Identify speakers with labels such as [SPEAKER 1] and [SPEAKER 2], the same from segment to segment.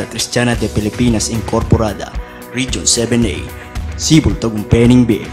[SPEAKER 1] Cristiana de Pilipinas Incorporada, Region 7A, Sibol Tagumpeni Bay.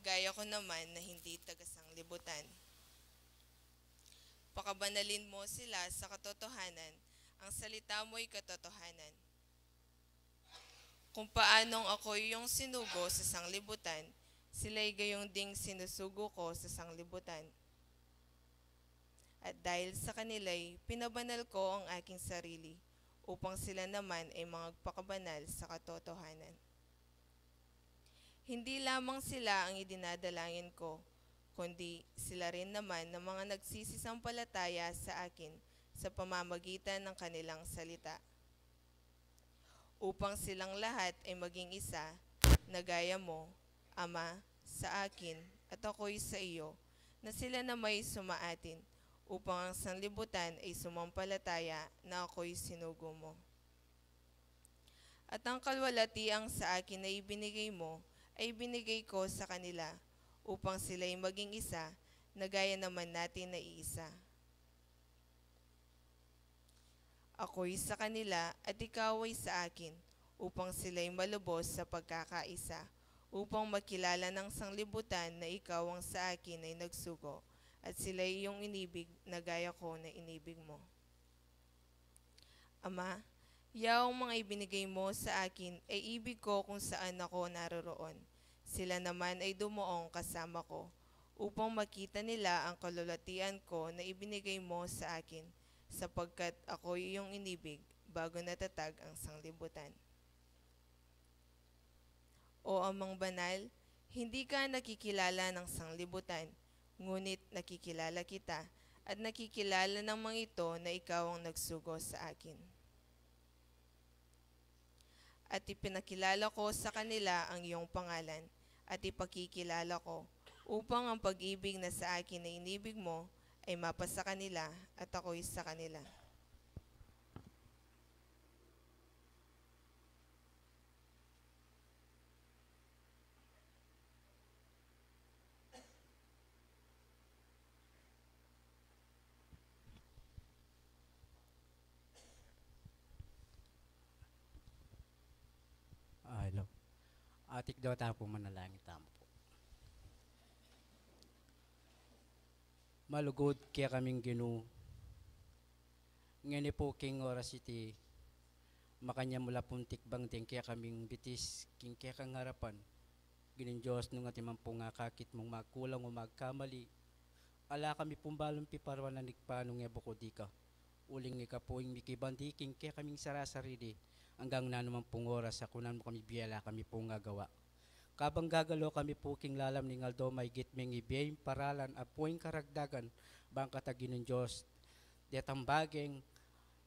[SPEAKER 2] gaya ko naman na hindi taga-sanglibutan. Pakabanalin mo sila sa katotohanan, ang salita mo'y katotohanan. Kung paanong ako yung sinugo sa sanglibutan, sila'y gayong ding sinusugo ko sa sanglibutan. At dahil sa kanila'y pinabanal ko ang aking sarili, upang sila naman ay magpakabanal sa katotohanan. Hindi lamang sila ang idinadalangin ko, kundi sila rin naman ng mga nagsisisampalataya sa akin sa pamamagitan ng kanilang salita. Upang silang lahat ay maging isa, na gaya mo, Ama, sa akin at ako'y sa iyo, na sila na may sumaatin, upang ang sanlibutan ay sumampalataya na ako'y sinugo mo. At ang kalwalatiang sa akin na ibinigay mo, ay binigay ko sa kanila, upang sila'y maging isa, na gaya naman natin na iisa. Ako'y sa kanila at ikaw ay sa akin, upang sila'y malubos sa pagkakaisa, upang makilala ng sanglibutan na ikaw ang sa akin ay nagsugo, at sila'y iyong inibig na gaya ko na inibig mo. Ama, yaong mga ibinigay mo sa akin ay ibig ko kung saan ako naroroon. Sila naman ay dumuong kasama ko, upang makita nila ang kalulatian ko na ibinigay mo sa akin, sapagkat ako iyong inibig bago natatag ang sanglibutan. O Amang Banal, hindi ka nakikilala ng sanglibutan, ngunit nakikilala kita, at nakikilala ng mga ito na ikaw ang nagsugo sa akin. At ipinakilala ko sa kanila ang iyong pangalan, at ipakikilala ko, upang ang pag-ibig na sa akin na inibig mo ay mapasa kanila at ako'y sa kanila.
[SPEAKER 3] Hello. Atik daw tayo po manalangin tamo po. Malugod kaya kaming ginu. Ngani po king oras iti makanya mula puntik bang din kaya kaming bitis king kaya kang harapan. Ginin Diyos nung atimang po nga kakit mong magkulang o magkamali. Ala kami pumbalong piparwan na nigpanong ebo ko di ka. Uling ika po yung mikibandiking kaya kaming sarasarili. Hanggang na naman pong oras ako mo kami biyala kami pong gagawa. Kabang gagalo kami po king lalam ni Aldo may gitmeng ibiyay paralan at puwing karagdagan bang katagin ng Diyos. Detang bageng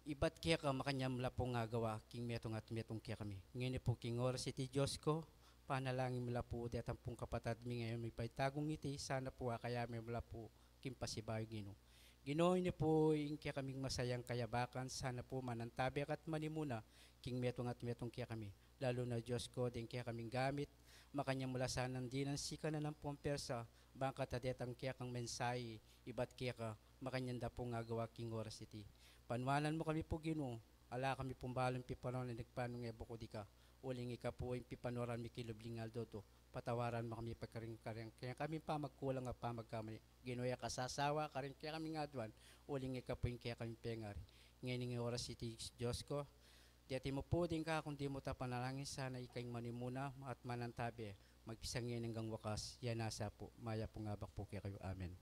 [SPEAKER 3] ibat kaya ka makanyam la pong gagawa king metong at metong kaya kami. Ngayon po king oras iti Diyos ko panalangin mula po detang pong kapatad mi ngayon may paitagong iti sana po kaya may mula po king pasibayo gino. Ginoon niyo po yung kaya kaming masayang kayabakan sana po manantabi at manimuna king metong at metong kaya kami. Lalo na Diyos ko din kaya kaming gamit makanya mula sa nandinan sika na ng pumpersa bangka tadetang kaya kang mensahe ibat kaya ka makanyanda po nga gawa king oras iti panwanan mo kami po gino ala kami pumbalong pipanon na nagpanong ebo ko di ka uling ika po yung pipanoran mi kilublingal do to patawaran mo kami pagkaring-karing kaya kami pa magkulang nga pa magkamali ginoya kasasawa karing kaya kami nga duwan uling ika po yung kaya kami pengari ngayon nga oras iti Diyos ko Diyati mo po din ka kung di mo ta panalangin sana ikay manimuna at manantabi. Magpisang yan hanggang wakas. Yan nasa po. Maya po nga bak po kaya kayo. Amen.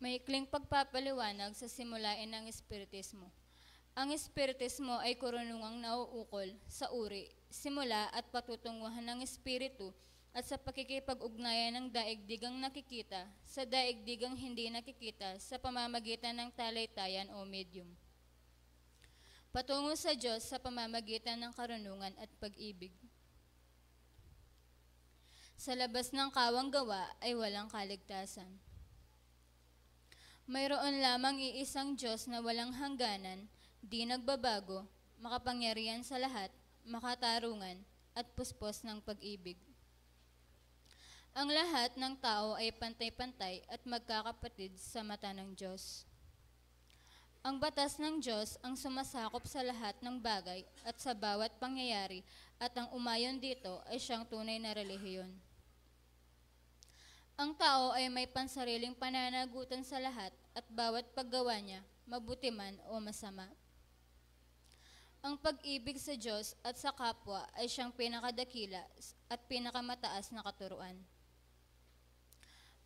[SPEAKER 4] Maikling pagpapaliwanag sa simulain ng Espiritismo. Ang Espiritismo ay karunungang nauukol sa uri, simula at patutunguhan ng Espiritu at sa pakikipag-ugnayan ng daigdigang nakikita sa daigdigang hindi nakikita sa pamamagitan ng talaytayan o medium. Patungo sa Diyos sa pamamagitan ng karunungan at pag-ibig. Sa labas ng kawang gawa ay walang kaligtasan. Mayroon lamang iisang Diyos na walang hangganan, di nagbabago, makapangyarihan sa lahat, makatarungan, at puspos ng pag-ibig. Ang lahat ng tao ay pantay-pantay at magkakapatid sa mata ng Diyos. Ang batas ng Diyos ang sumasakop sa lahat ng bagay at sa bawat pangyayari at ang umayon dito ay siyang tunay na relihiyon. Ang tao ay may pansariling pananagutan sa lahat at bawat paggawa niya, mabuti man o masama. Ang pag-ibig sa Diyos at sa kapwa ay siyang pinakadakila at pinakamataas na katuruan.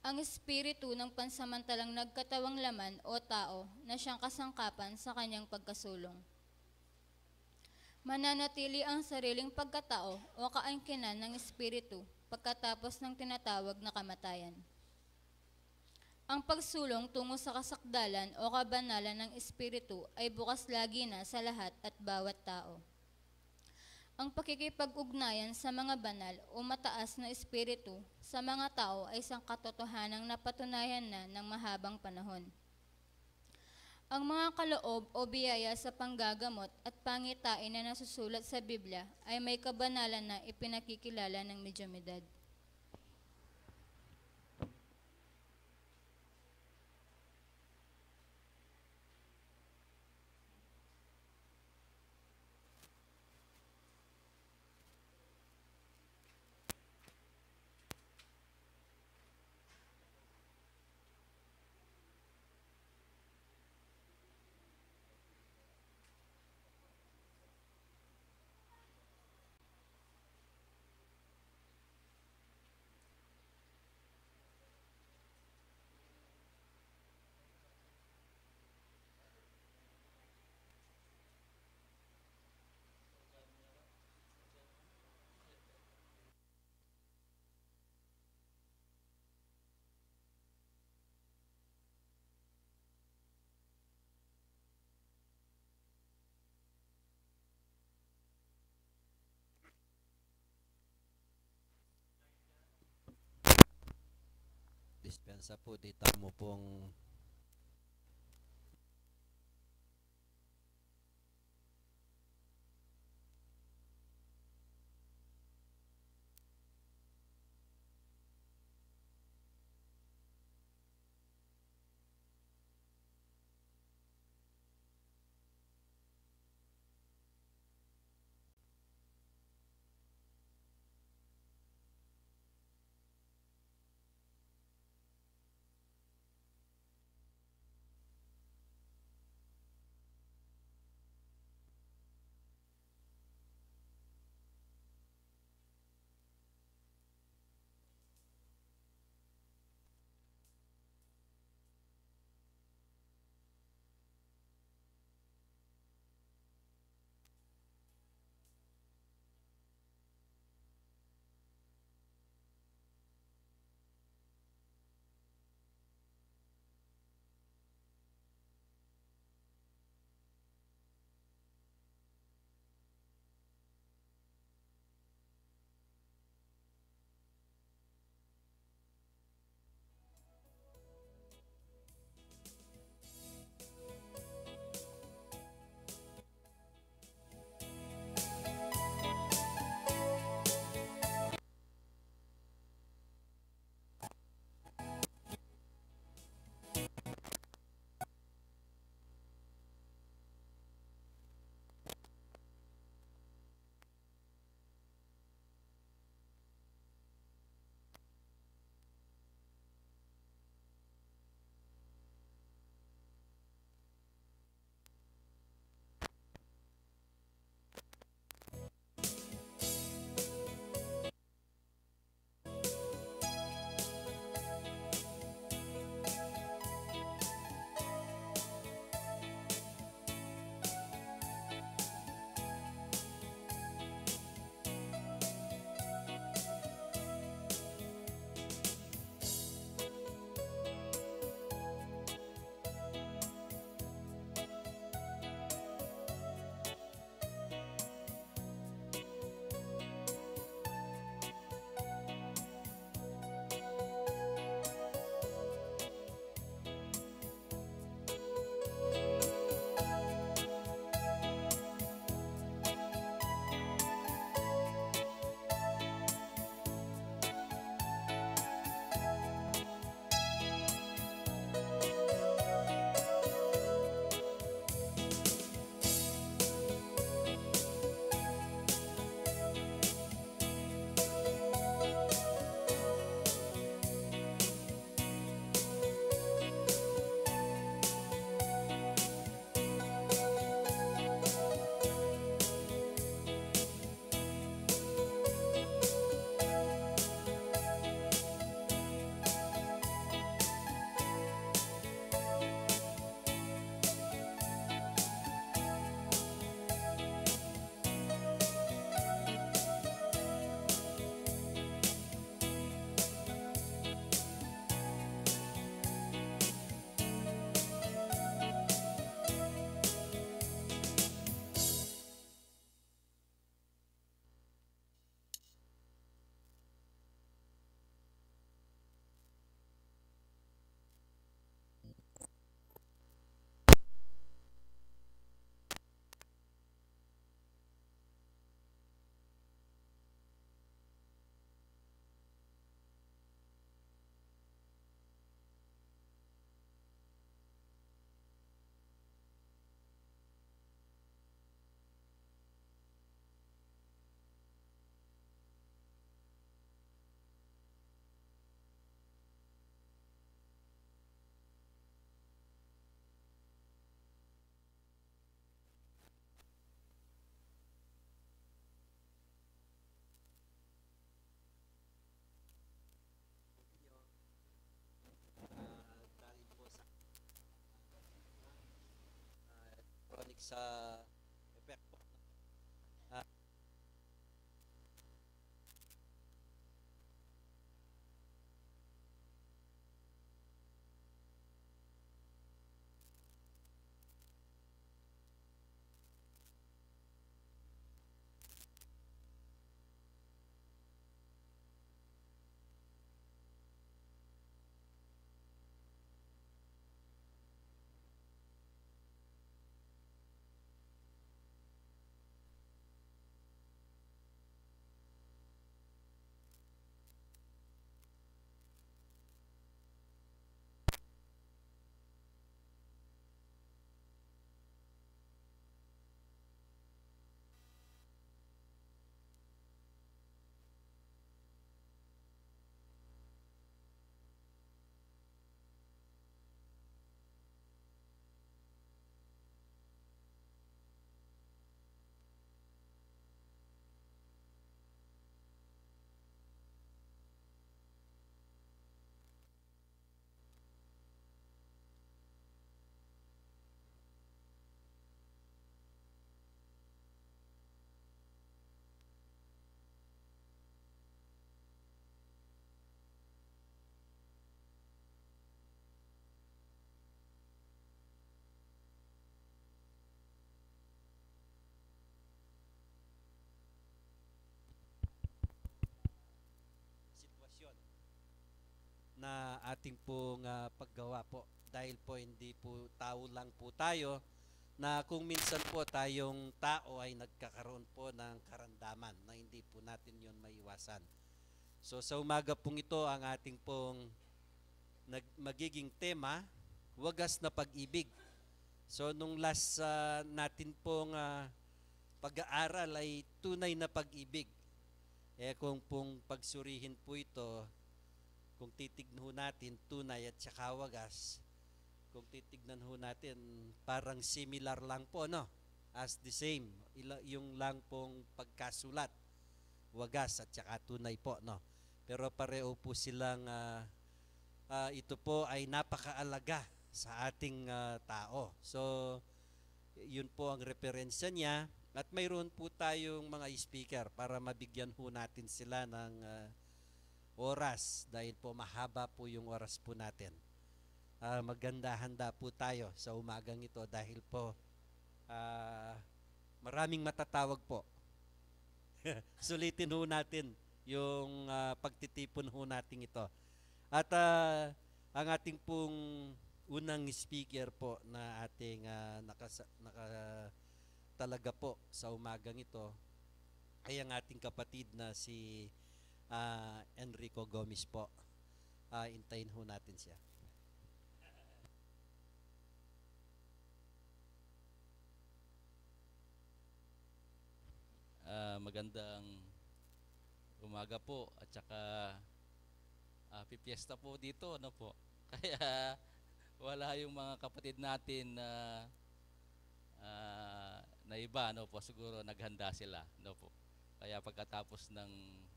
[SPEAKER 4] Ang espiritu ng pansamantalang nagkatawang laman o tao na siyang kasangkapan sa kanyang pagkasulong. Mananatili ang sariling pagkatao o kaangkinan ng espiritu pagkatapos ng tinatawag na kamatayan. Ang pagsulong tungo sa kasakdalan o kabanalan ng espiritu ay bukas lagi na sa lahat at bawat tao. Ang pakikipag-ugnayan sa mga banal o mataas na espiritu sa mga tao ay isang katotohanang napatunayan na ng mahabang panahon. Ang mga kaloob o biyaya sa panggagamot at pangitain na nasusulat sa Biblia ay may kabanalan na ipinakikilala ng medyumidad.
[SPEAKER 5] Dispensa po, dita mo pong sa effect po. Ah, sitwasyon na ating pong paggawa po dahil po hindi po tao lang po tayo na kung minsan po tayong tao ay nagkakaroon po ng karamdaman na hindi po natin yon maiwasan. So sa umaga pong ito ang ating pong magiging tema, wagas na pag-ibig. So nung last natin pong pag-aaral ay tunay na pag-ibig. Kung pong pagsurihin po ito, kung titignan ho natin tunay at saka wagas, kung titignan ho natin parang similar lang po, no? As the same, yung lang pong pagkasulat, wagas at saka tunay po, no? Pero pareho po silang ito po ay napakaalaga sa ating tao. So yun po ang referensya niya. At mayroon po tayong mga speaker para mabigyan ho natin sila ng oras dahil po mahaba po yung oras po natin. Maganda-handa po tayo sa umagang ito dahil po maraming matatawag po. Sulitin ho natin yung pagtitipon ho natin ito. At ang ating pong unang speaker po na ating talaga po sa umagang ito ay ang ating kapatid na si Enrico Gomez po. Intayin ho natin siya.
[SPEAKER 6] Magandang umaga po at saka pipiesta po dito, ano po. Kaya wala yung mga kapatid natin na na iba, no po, siguro naghanda sila, no po. Kaya pagkatapos ng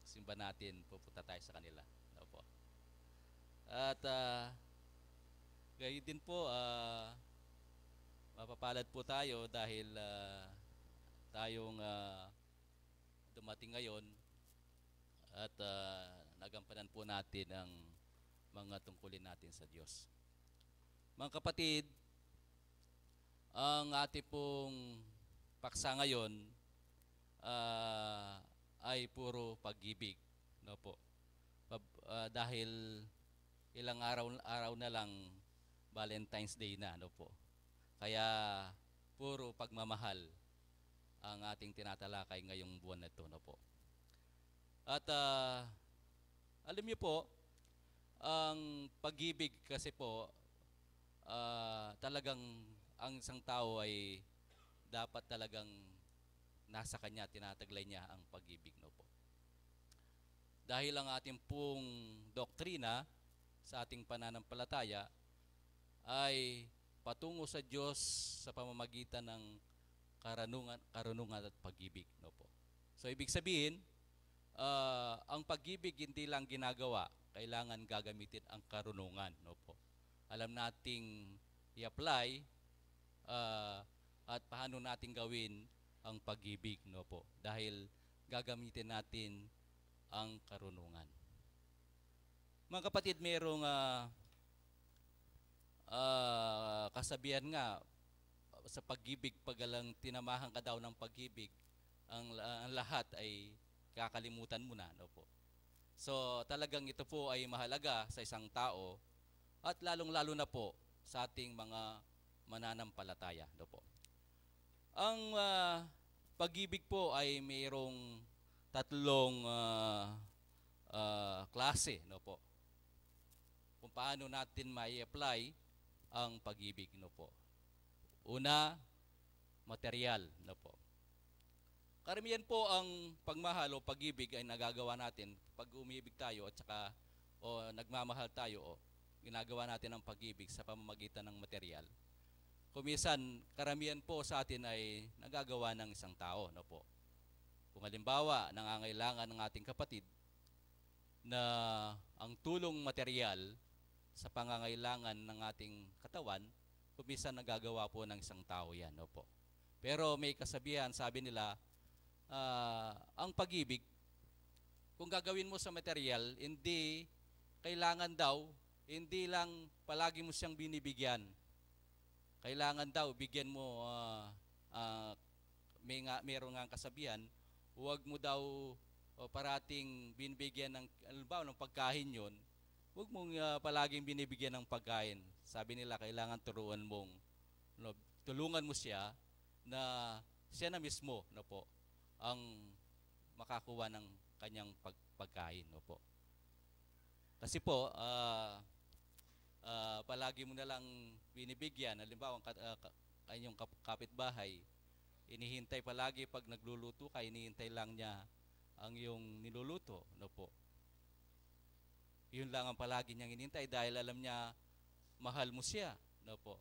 [SPEAKER 6] simba natin, pupunta tayo sa kanila, no po. At gayon din po, mapapalad po tayo dahil tayong dumating ngayon at nagampanan po natin ang mga tungkulin natin sa Diyos. Mga kapatid, ang ating pong paksa ngayon ay puro pag-ibig, no po. Dahil ilang araw na lang Valentine's Day na, no po. Kaya puro pagmamahal ang ating tinatalakay ngayong buwan na ito, no po. At alam niyo po, ang pag-ibig kasi po talagang ang isang tao ay dapat talagang nasa kanya, tinataglay niya ang pag-ibig, no po. Dahil ang ating pong doktrina sa ating pananampalataya ay patungo sa Diyos sa pamamagitan ng karunungan at pag-ibig, no po. So ibig sabihin, ang pag-ibig hindi lang ginagawa, kailangan gagamitin ang karunungan, no po. Alam nating i-apply at paano natin gawin ang pag-ibig, no po? Dahil gagamitin natin ang karunungan. Mga kapatid, mayroong kasabihan nga sa pag-ibig, pagalang tinamahan ka daw ng pag-ibig, ang lahat ay kakalimutan mo na, no po? So talagang ito po ay mahalaga sa isang tao at lalong-lalo na po sa ating mga mananampalataya, no po? Ang pag-ibig po ay mayroong tatlong klase, no po? Kung paano natin mai-apply ang pag-ibig, no po? Una, material, no po? Karamihan po ang pagmahal o pag-ibig ay nagagawa natin pag umibig tayo at saka o nagmamahal tayo o ginagawa natin ang pag-ibig sa pamamagitan ng material. Kumisan, karamihan po sa atin ay nagagawa ng isang tao, no po? Kung halimbawa, nangangailangan ng ating kapatid na ang tulong material sa pangangailangan ng ating katawan, kumisan nagagawa po ng isang tao yan, no po? Pero may kasabihan, sabi nila, ang pag-ibig, kung gagawin mo sa material, hindi kailangan daw, hindi lang palagi mo siyang binibigyan. Kailangan daw, bigyan mo, mayroong nga kasabihan, huwag mo daw parating binibigyan ng, halimbawa, ng pagkain yun, huwag mong palaging binibigyan ng pagkain. Sabi nila, kailangan turuan mong, no, tulungan mo siya na siya na mismo, no po, ang makakuha ng kanyang pagkain, no po. Kasi po, palagi mo na lang binibigyan, halimbawa, kanyang kapitbahay, inihintay palagi pag nagluluto ka, inihintay lang niya ang iyong niluluto, no po. Yun lang ang palagi niyang inihintay dahil alam niya mahal mo siya, no po.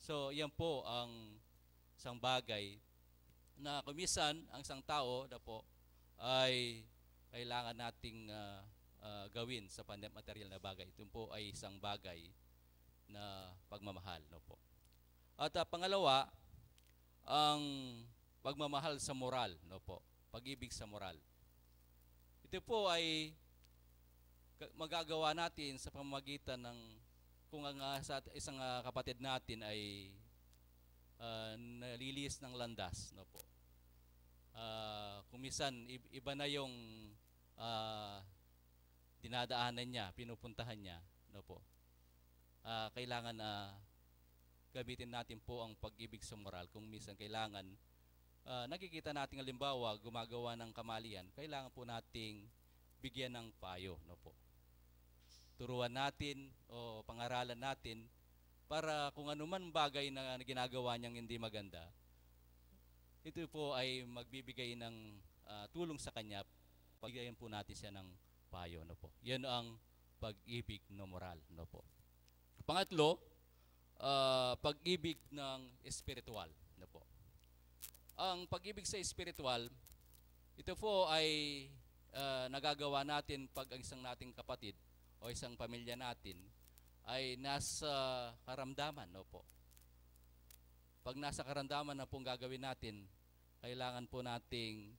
[SPEAKER 6] So, yan po ang isang bagay na kumisan ang isang tao na po ay kailangan nating gawin sa material na bagay. Ito po ay isang bagay na pagmamahal, no po. At pangalawa, ang pagmamahal sa moral, no po. Pag-ibig sa moral. Ito po ay magagawa natin sa pamamagitan ng kung ang isang kapatid natin ay nalilis ng landas, no po. Kumisan iba na yung dinadaanan niya, pinupuntahan niya, no po. Kailangan gamitin natin po ang pag-ibig sa moral. Kung minsan kailangan nakikita natin halimbawa gumagawa ng kamalian, kailangan po nating bigyan ng payo, no po. Turuan natin o pangaralan natin para kung anuman bagay na ginagawa niyang hindi maganda, ito po ay magbibigay ng tulong sa kanya, pagbigayan po natin siya ng payo, no po. Yan ang pag-ibig na moral, no po. Pangatlo, pag-ibig ng espiritual, no po. Ang pag-ibig sa espiritual, ito po ay nagagawa natin pag ang isang nating kapatid o isang pamilya natin ay nasa karamdaman, no po. Pag nasa karamdaman na pong gagawin natin, kailangan po nating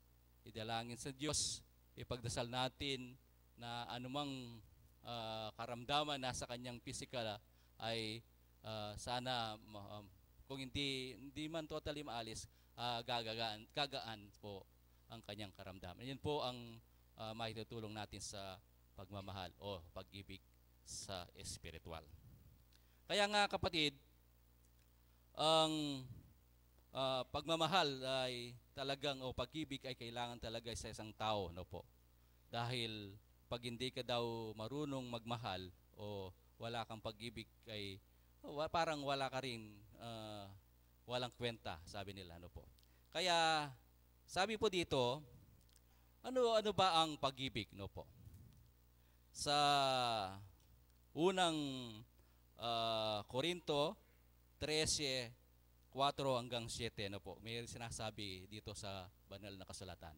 [SPEAKER 6] idalangin sa Diyos, ipagdasal natin na anumang karamdaman nasa kanyang physical ay sana kung hindi man totally maalis, gagaan po ang kanyang karamdaman. Yan po ang maitutulong natin sa pagmamahal o pag-ibig sa espiritual. Kaya nga kapatid, ang pagmamahal ay talagang o pag-ibig ay kailangan talaga sa isang tao, no po. Dahil pag hindi ka daw marunong magmahal o wala kang pag-ibig ay parang wala ka rin walang kwenta, sabi nila, no po. Kaya sabi po dito, ano ba ang pag-ibig, no po? Sa unang Korinto 13:4 hanggang 7, no po, may sinasabi dito sa banal na kasulatan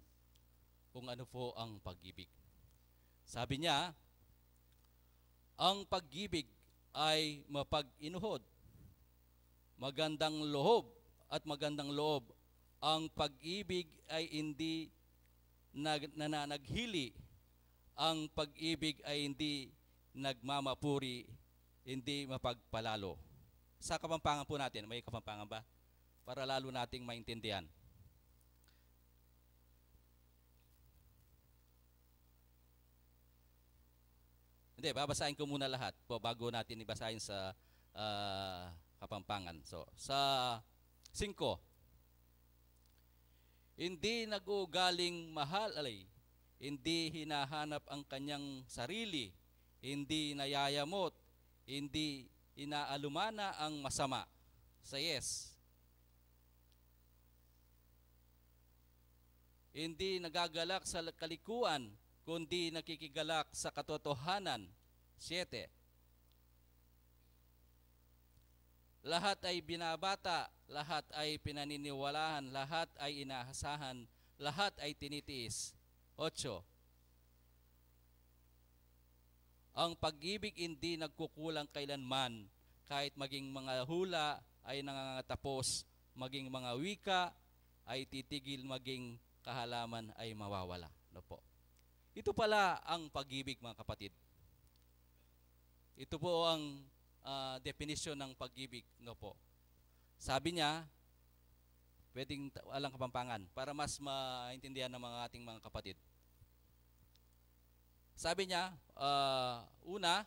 [SPEAKER 6] kung ano po ang pag-ibig. Sabi niya, ang pag-ibig ay mapag-inuhod, magandang loob at magandang loob. Ang pag-ibig ay hindi naghili. Ang pag-ibig ay hindi nagmamapuri, hindi mapagpalalo. Sa Kapampangan po natin, may Kapampangan ba? Para lalo nating maintindihan. Hindi, babasahin ko muna lahat po bago natin ibasahin sa Kapampangan. So, sa 5, hindi nag-uugaling mahal, hindi hinahanap ang kanyang sarili, hindi nayayamot, hindi inaalumana ang masama. Sa yes. Hindi nagagalak sa kalikuan, kundi nakikigalak sa katotohanan. 7. Lahat ay binabata, lahat ay pinaniniwalaan, lahat ay inaasahan, lahat ay tinitiis. 8. Ang pag-ibig hindi nagkukulang kailanman, kahit maging mga hula ay nangangatapos, maging mga wika ay titigil, maging kahalaman ay mawawala. No po. Ito pala ang pag-ibig, mga kapatid. Ito po ang definition ng pag-ibig, no po. Sabi niya, pwedeng walang Kapampangan para mas maintindihan ng mga ating mga kapatid. Sabi niya, una,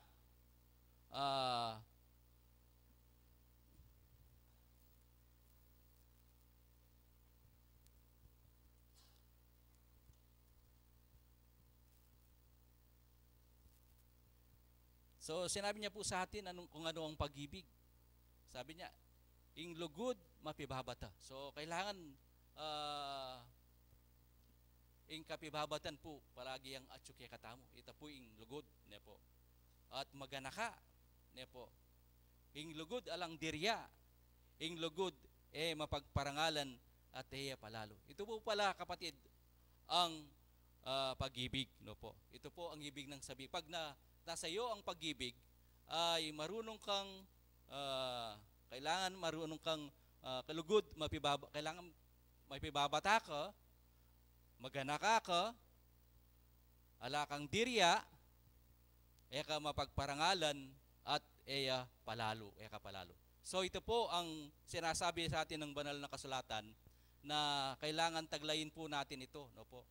[SPEAKER 6] so sinabi niya po sa atin kung ano ang pag-ibig. Sabi niya, ing lugod mapibabata. So kailangan ing kapibabatan po palagi ang atsuke katamo. Ito po ing lugod, ne po. At maganaka, ne po. Ing lugod alang dirya. Ing lugod mapagparangalan at palalo. Ito po pala, kapatid, ang pag-ibig, no po. Ito po ang ibig ng sabi. Pag nasa iyo ang pag-ibig, ay marunong kang kailangan marunong kang kalugod, kailangan mapibabata ka, maganaka ka, ala kang dirya, eka mapagparangalan, at palalo, eka palalo. So ito po ang sinasabi sa atin ng banal na kasulatan na kailangan taglayin po natin ito, no po.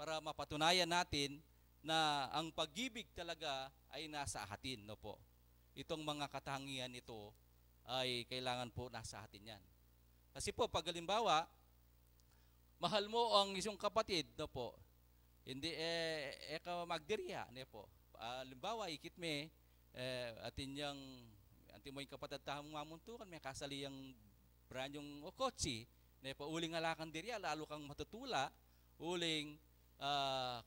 [SPEAKER 6] Para mapatunayan natin na ang pag-ibig talaga ay nasa atin, no po. Itong mga katangian ito ay kailangan po nasa atin yan. Kasi po, pag halimbawa, mahal mo ang isang kapatid, no po, hindi eka magdirya, no po. Halimbawa, ikit me, atin mo yung kapatid tahong mamuntukan, may kasali yung branyong okotsi, no po, uling alakan dirya, lalo kang matutula, uling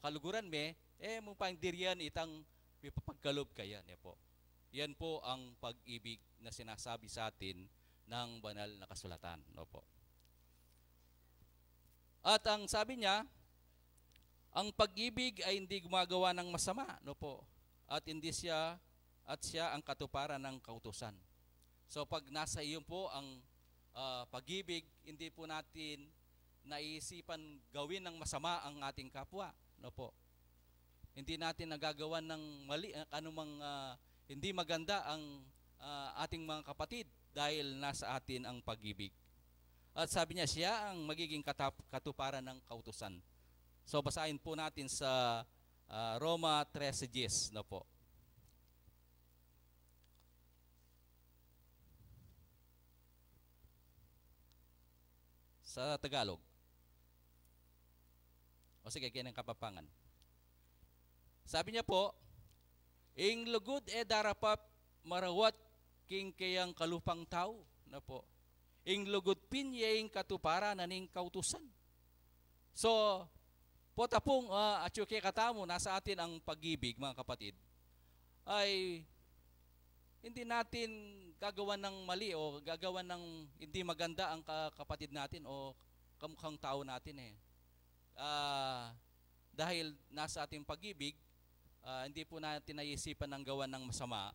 [SPEAKER 6] kaluguran me, mong pang diryan itang pipapagkalob kaya, no po. Yan po ang pag-ibig na sinasabi sa atin ng banal na kasulatan, no po. At ang sabi niya, ang pag-ibig ay hindi gumagawa ng masama, no po. At siya ang katuparan ng kautusan. So pag nasa iyo po ang pag-ibig, hindi po natin naisipan gawin ng masama ang ating kapwa, no po. Hindi natin nagagawan ng mali, anumang hindi maganda ang ating mga kapatid dahil nasa atin ang pag-ibig. At sabi niya, siya ang magiging katuparan ng kautusan. So basahin po natin sa Roma 13:10, no po. Sa Tagalog. O sige, kaya ng Kapampangan. Sabi niya po, ing lugod darapap marawat king kayang kalupang tao, na po. Ing lugod pinyeng katupara naning kautusan. So, potapong atsuke katamo, nasa atin ang pag-ibig, mga kapatid, ay hindi natin gagawan ng mali o gagawan ng hindi maganda ang kapatid natin o kamukhang tao natin dahil nasa ating pag-ibig, hindi po natin naisipan ng gawan ng masama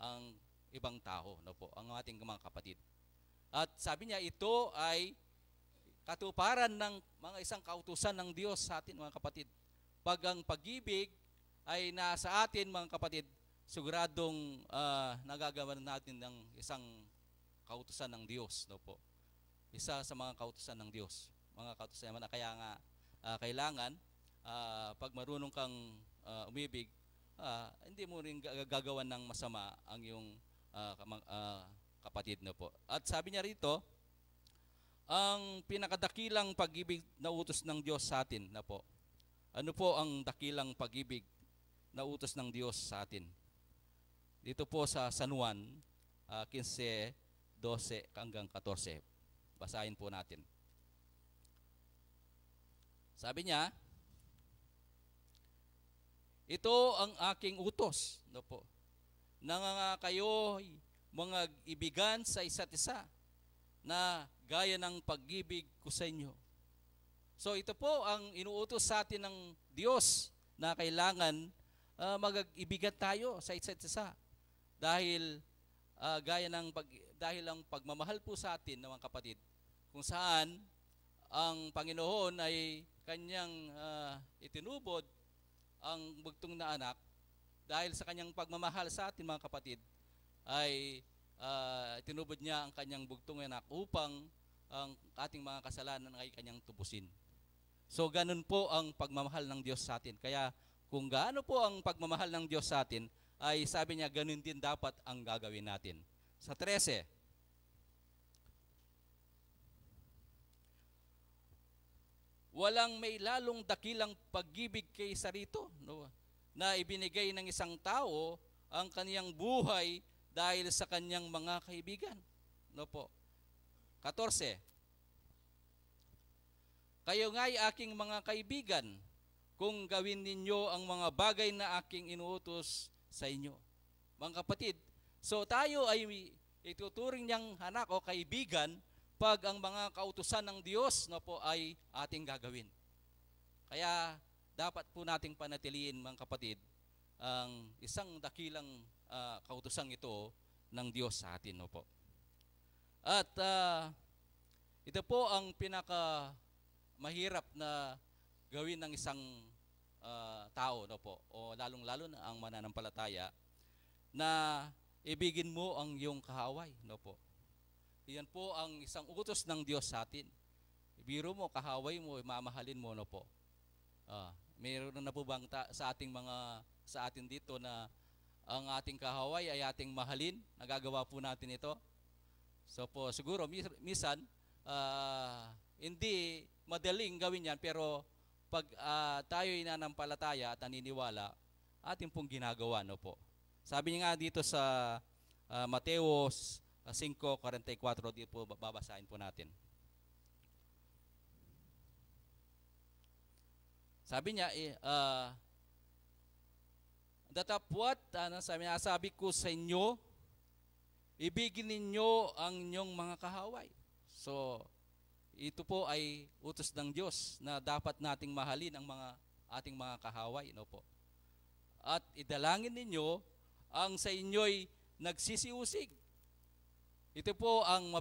[SPEAKER 6] ang ibang tao, no po, ang ating mga kapatid. At sabi niya, ito ay katuparan ng mga isang kautusan ng Diyos sa atin, mga kapatid. Pag ang pag-ibig ay nasa atin, mga kapatid, siguradong nagagawa natin ng isang kautusan ng Diyos. No po? Isa sa mga kautusan ng Diyos. Mga kautusan naman na kaya nga kailangan, pag marunong kang umibig, hindi mo rin gagawan ng masama ang iyong kapatid. No po? At sabi niya rito, ang pinakadakilang pag-ibig na utos ng Diyos sa atin. Na po? Ano po ang dakilang pag-ibig na utos ng Diyos sa atin? Dito po sa San Juan 15:12 hanggang 14. Basahin po natin. Sabi niya, ito ang aking utos, no po, na kayo mga ibigan sa isa't isa na gaya ng pag-ibig ko sa inyo. So ito po ang inuutos sa atin ng Diyos na kailangan mag-ibigan tayo sa isa't isa. Dahil dahil ang pagmamahal po sa atin, mga kapatid, kung saan ang Panginoon ay kanyang itinubod ang bugtong na anak, dahil sa kanyang pagmamahal sa atin, mga kapatid, ay itinubod niya ang kanyang bugtong na anak upang ang ating mga kasalanan ay kanyang tubusin. So ganun po ang pagmamahal ng Diyos sa atin. Kaya kung gaano po ang pagmamahal ng Diyos sa atin, ay sabi niya ganun din dapat ang gagawin natin. Sa 13, walang may lalong dakilang pag-ibig kaysa rito, no, na ibinigay ng isang tao ang kaniyang buhay dahil sa kaniyang mga kaibigan. No po. 14. Kayo nga'y aking mga kaibigan kung gawin ninyo ang mga bagay na aking inuutos sa inyo. Mga kapatid, so tayo ay ituturing niyang anak o kaibigan pag ang mga kautusan ng Diyos, no po, ay ating gagawin. Kaya dapat po nating panatiliin, mga kapatid, ang isang dakilang kautusang ito ng Diyos sa atin. No po. At ito po ang pinaka mahirap na gawin ng isang tao, no po, o lalong-lalo na ang mananampalataya, na ibigin mo ang iyong kahaway, no po. Iyan po ang isang utos ng Diyos sa atin. Ibiro mo, kahaway mo, mamahalin mo, no po. Mayroon na po bang sa atin dito na ang ating kahaway ay ating mahalin? Nagagawa po natin ito. So po, siguro minsan hindi madaling gawin yan, pero pag tayo'y nananampalataya at naniniwala, ating pong ginagawa, no po. Sabi niya nga dito sa Mateo 5:44, dito po babasahin po natin. Sabi niya, datapwat, sabi ko sa inyo, ibigin ninyo ang inyong mga kahaway. So, ito po ay utos ng Diyos na dapat nating mahalin ang ating mga kahaway, no po. At idalangin ninyo ang sa inyo'y nagsisiusig. Ito po ang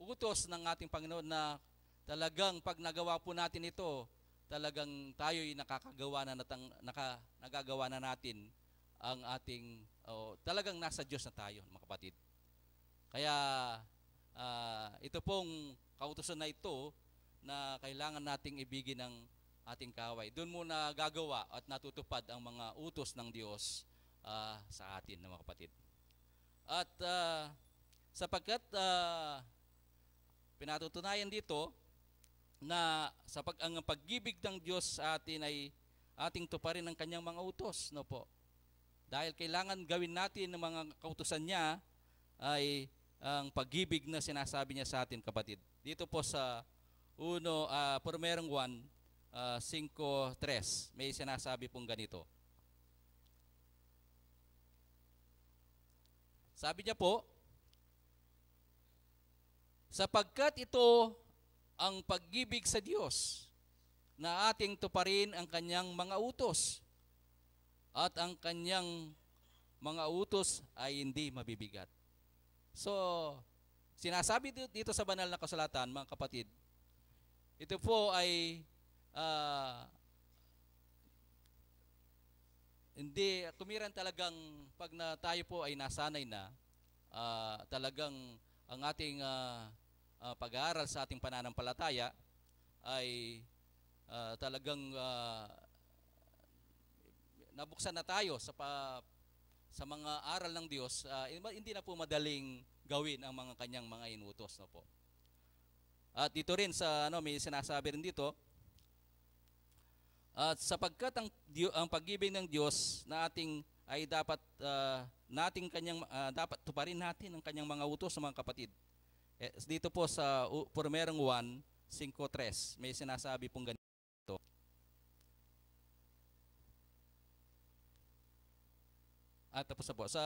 [SPEAKER 6] utos ng ating Panginoon na talagang pag nagawa po natin ito, talagang tayo'y nagagawa na natin ang ating, talagang nasa Diyos na tayo, mga kapatid. Kaya ito pong kautusan na ito na kailangan nating ibigin ng ating kahaway. Doon muna gagawa at natutupad ang mga utos ng Diyos sa atin, mga kapatid. At sapagkat pinatutunayan dito na ang pag-ibig ng Diyos sa atin ay ating tuparin ang kanyang mga utos, no po. Dahil kailangan gawin natin ng mga kautusan niya ay ang pag-ibig na sinasabi niya sa atin, kapatid. Dito po sa 1 5:3, may sinasabi pong ganito. Sabi niya po, sapagkat ito ang pag-ibig sa Diyos, na ating tuparin ang kanyang mga utos, at ang kanyang mga utos ay hindi mabibigat. So, sinasabi dito sa banal na kasulatan, mga kapatid, ito po ay hindi kumiran talagang pag na tayo po ay nasanay na talagang ang ating pag-aaral sa ating pananampalataya ay talagang nabuksan na tayo sa mga aral ng Diyos, hindi na po madaling gawin ang mga kanyang mga inutos, no po. At dito rin sa may sinasabi rin dito, at sapagkat ang pag-ibig ng Diyos na ating ay dapat dapat tuparin natin ang kanyang mga utos, mga kapatid. Dito po sa 1 Juan 5:3 may sinasabi pong ganito. At tapos na po sa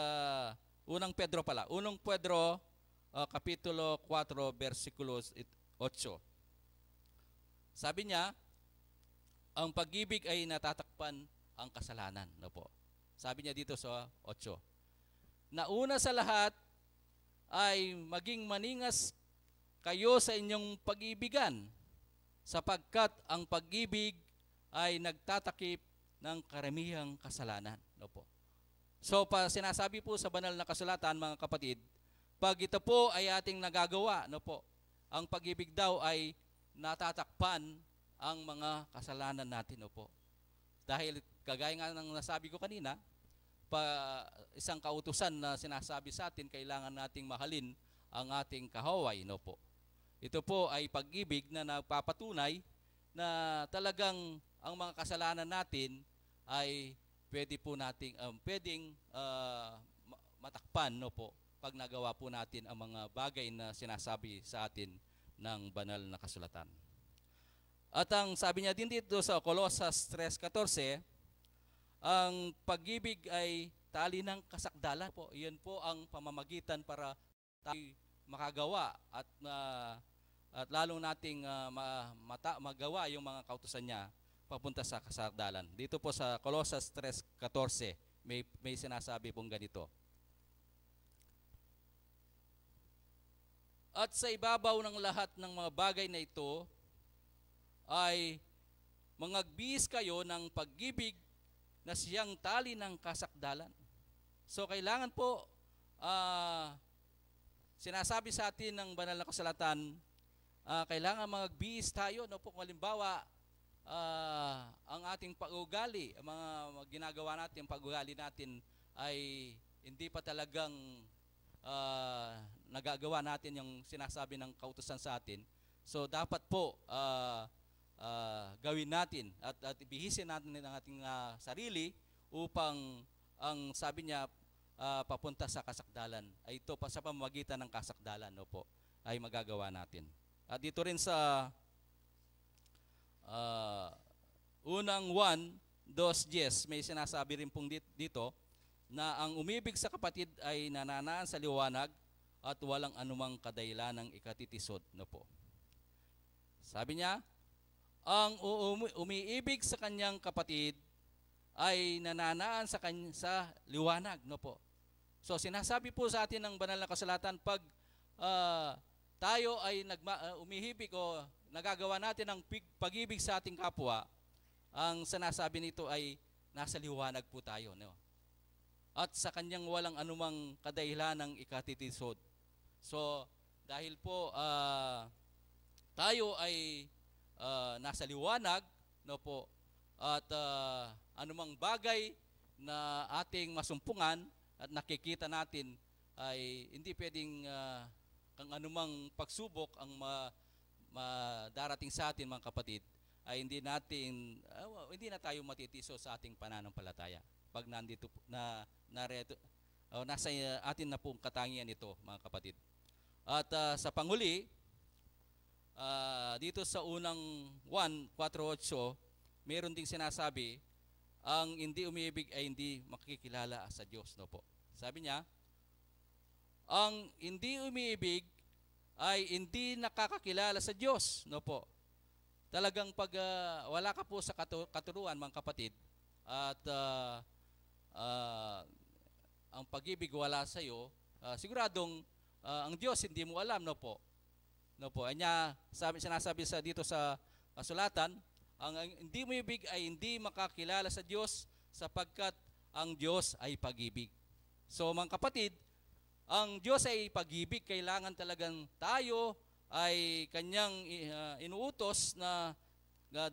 [SPEAKER 6] unang Pedro pala. Unang Pedro kapitulo 4 versikulo 8. Sabi niya, ang pag-ibig ay natatakpan ang kasalanan, no po. Sabi niya dito sa 8. Nauna sa lahat ay maging maningas kayo sa inyong pag-ibigan, sapagkat ang pag-ibig ay nagtatakip ng karamihang kasalanan, no po. So sinasabi po sa banal na kasulatan, mga kapatid, pag ito po ay ating nagagawa, no po, ang pag-ibig daw ay natatakpan ang mga kasalanan natin, no po. Dahil kagaya nga ng nasabi ko kanina, isang kautusan na sinasabi sa atin, kailangan nating mahalin ang ating kahaway, no po. Ito po ay pag-ibig na nagpapatunay na talagang ang mga kasalanan natin ay pwedeng matakpan, no po, pag nagawa po natin ang mga bagay na sinasabi sa atin ng banal na kasulatan. At ang sabi niya din dito sa Colosas 3:14, ang pag-ibig ay tali ng kasakdalan po. Iyan po ang pamamagitan para tayo makagawa at lalong nating magawa yung mga kautusan niya papunta sa kasakdalan. Dito po sa Colosas 3:14 may sinasabi pong ganito. At sa ibabaw ng lahat ng mga bagay na ito ay mangagbihis kayo ng pag-ibig na siyang tali ng kasakdalan. So kailangan po sinasabi sa atin ng banal na kasulatan, kailangan magbihis tayo, no po. Kung halimbawa ang ating pag-ugali, ang mga ginagawa natin, pag-ugali natin ay hindi pa talagang nagagawa natin yung sinasabi ng kautusan sa atin. So dapat po gawin natin at ibihisin natin ang ating sarili upang ang sabi niya papunta sa kasakdalan ay ito pa sa pamamagitan ng kasakdalan, no po, ay magagawa natin. At dito rin sa unang 1:2 may sinasabi rin pong dito na ang umibig sa kapatid ay nananaan sa liwanag at walang anumang kadailanang ikatitisod, no po. Sabi niya, ang umiibig sa kanyang kapatid ay nananaan sa liwanag, no po. So sinasabi po sa atin ng banal na kasulatan, pag tayo ay umihibig o nagagawa natin ang pag-ibig sa ating kapwa, ang sinasabi nito ay nasa liwanag po tayo, no? At sa kanyang walang anumang kadahilanang ikatitisod. So dahil po tayo ay nasa liwanag, no po, at anumang bagay na ating masumpungan at nakikita natin ay hindi pwedeng kang anumang pagsubok ang darating sa atin, mga kapatid, ay hindi na tayo matitiso sa ating pananampalataya pag nandito nasa atin na pong katangian ito, mga kapatid. At sa panguli, dito sa unang 1:4-8 meron ding sinasabi, ang hindi umiibig ay hindi makikilala sa Diyos, no po. Sabi niya, ang hindi umiibig ay hindi nakakakilala sa Diyos, no po. Talagang pag wala ka po sa katuruan, mga kapatid, at ang pag-ibig wala sa iyo, siguradong ang Diyos hindi mo alam, no po. No po. Anya sinasabi sa dito sa kasulatan, ang hindi mo ibig ay hindi makakilala sa Diyos sapagkat ang Diyos ay pag-ibig. So mga kapatid, ang Diyos ay pag-ibig, kailangan talagang tayo ay kanyang inuutos na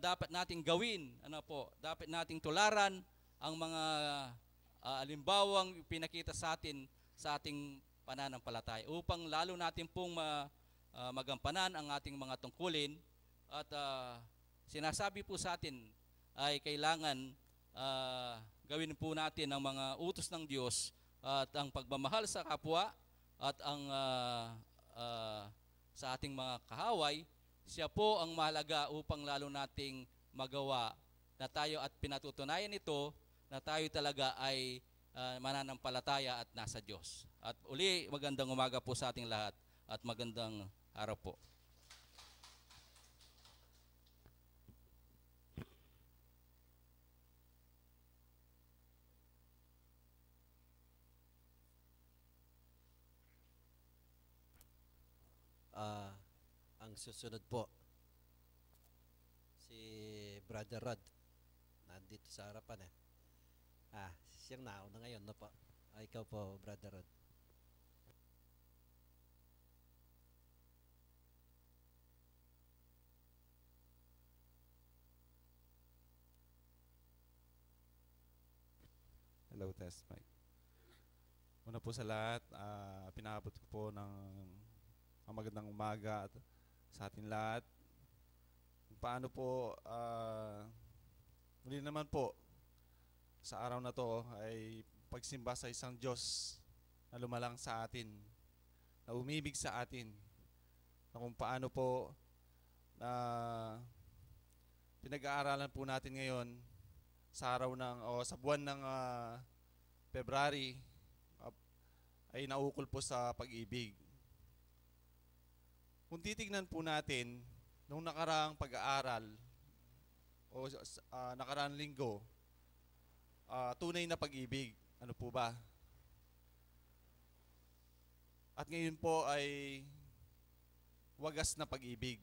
[SPEAKER 6] dapat nating gawin, ano po, dapat nating tularan ang mga alimbawang pinakita sa atin sa ating pananampalataya upang lalo natin pong magampanan ang ating mga tungkulin at sinasabi po sa atin ay kailangan gawin po natin ang mga utos ng Diyos at ang pagmamahal sa kapwa at ang sa ating mga kahaway, siya po ang mahalaga upang lalo nating magawa na tayo at pinatutunayan ito na tayo talaga ay mananampalataya at nasa Diyos. At uli, magandang umaga po sa ating lahat at magandang araw po.
[SPEAKER 5] Ang susunod po, si Brother Rod. Nandito sa harapan eh. Siyang nauna ngayon na po. Ikaw po, Brother Rod.
[SPEAKER 7] Hello, test mic. Una po sa lahat, pinabot ko po ng magandang umaga at sa ating lahat. Paano po, muli naman po, sa araw na to ay pagsimba sa isang Diyos na lumalang sa atin, na umibig sa atin, na kung paano po na pinag-aaralan po natin ngayon sa araw ng, o sa buwan ng February, ay naukol po sa pag-ibig. Kung titignan po natin, nung nakaraang pag-aaral o nakaraang linggo, tunay na pag-ibig, ano po ba? At ngayon po ay wagas na pag-ibig.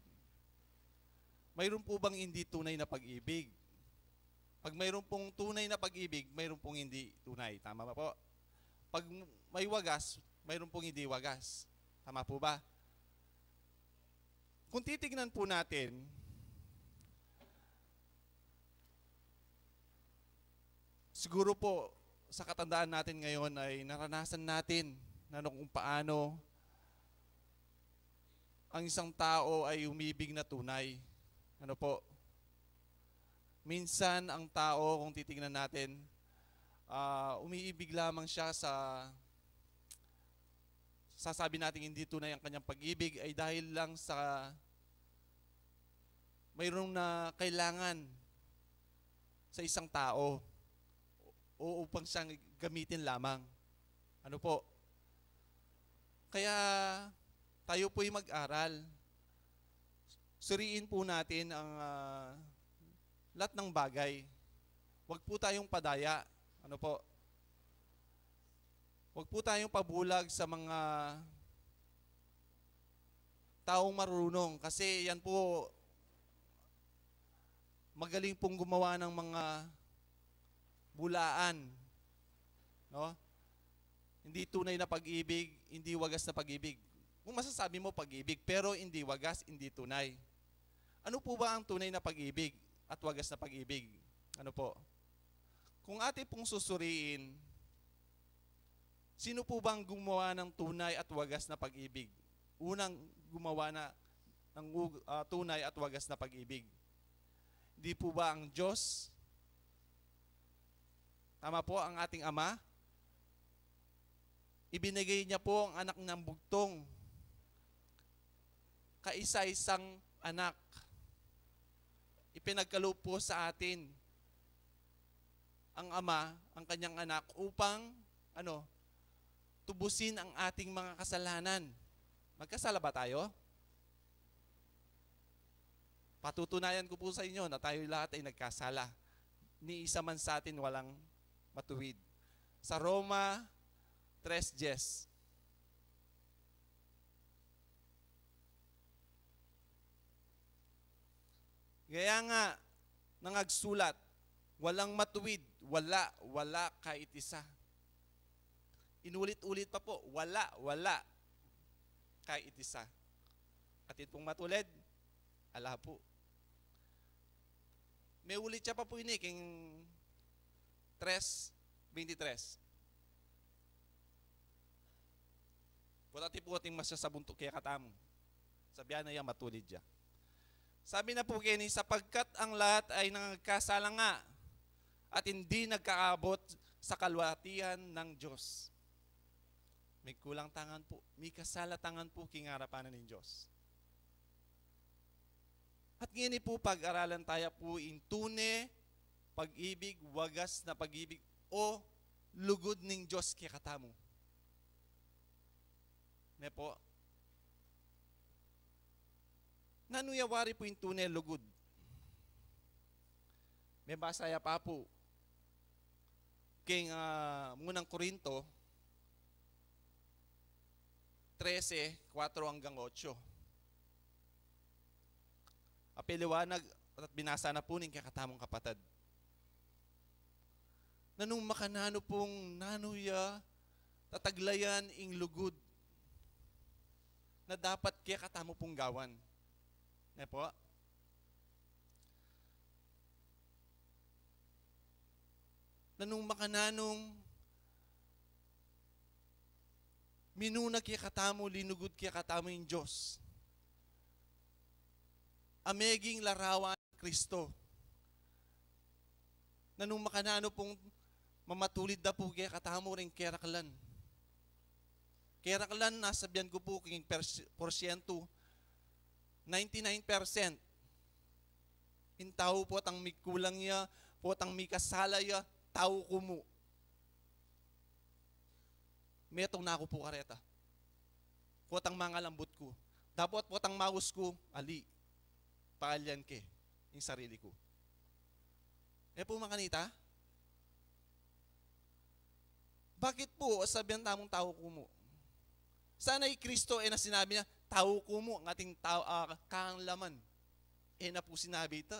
[SPEAKER 7] Mayroon po bang hindi tunay na pag-ibig? Pag mayroon pong tunay na pag-ibig, mayroon pong hindi tunay. Tama ba po? Pag may wagas, mayroon pong hindi wagas. Tama po ba? Kung titignan po natin, siguro po sa katandaan natin ngayon ay naranasan natin na kung paano ang isang tao ay umibig na tunay. Ano po? Minsan ang tao, kung titignan natin, umiibig lamang siya sasabi natin hindi tunay ang kanyang pag-ibig ay dahil lang sa mayroong na kailangan sa isang tao o upang siyang gamitin lamang. Ano po? Kaya tayo po'y mag-aral. Suriin po natin ang lahat ng bagay. Huwag po tayong padaya. Ano po? Huwag po tayong pabulag sa mga taong marunong kasi yan po magaling pong gumawa ng mga bulaan. No? Hindi tunay na pag-ibig, hindi wagas na pag-ibig. Kung masasabi mo pag-ibig pero hindi wagas, hindi tunay. Ano po ba ang tunay na pag-ibig at wagas na pag-ibig? Ano po? Kung atin pong susuriin, sino po bang gumawa ng tunay at wagas na pag-ibig? Unang gumawa ng tunay at wagas na pag-ibig. Di po ba ang Diyos? Tama po, ang ating Ama? Ibinigay niya po ang anak ng bugtong. Kaisa-isang anak. Ipinagkaloob po sa atin ang Ama, ang kanyang anak, upang tubusin ang ating mga kasalanan. Magkasala ba tayo? Patutunayan ko po sa inyo na tayo lahat ay nagkasala. Ni isa man sa atin walang matuwid. Sa Roma 3:10. Gaya nga, nangagsulat, walang matuwid, wala kahit isa. Inulit-ulit pa po, wala kahit isa. At ito pong matulid, ala po. May ulit siya pa po ini, king 3:23. Putati po ating masasabunto kaya katamo. Sabihan na yan, matulid siya. Sabi na po kini, sapagkat ang lahat ay nangagkasala nga at hindi nagkaabot sa kalwatihan ng Diyos. May kulang tangan po, may kasalatangan po kingarapanan ng Diyos. At ngayon po pag-aralan tayo po in tune, pag-ibig, wagas na pag-ibig, o lugod ng Diyos kaya katamo. Ne po? Nanuyawari po yung tune, lugod. May basaya pa po. King munang Korinto, 13:4-8. Apeliwanag at binasa na po ng kakatamong kapatid. Nanong makanano pong nanuya, tataglayan ing lugod na dapat kaya katamo pong gawan. Ne po? Nanong makananong minuna kaya katamo, linugod kaya katamo yung Diyos. Ameging larawan ng Kristo. Nanong makanano pong mamatulid na po kaya katamo rin keraklan. Keraklan, nasabihan ko po king porsyento, 99%. In tao po tang may kulang niya, po tang may kasala niya, tao kumu. Metong na ako po kareta. Potang mga lambot ko. Dapat potang maus ko, ali. Paalyan ke, yung sarili ko. Po mga kanita, bakit po sabihan tamong tao ko mo? Sana'y Kristo na sinabi niya, tao ko mo, ang ating tao, kang laman. Na po sinabi ito.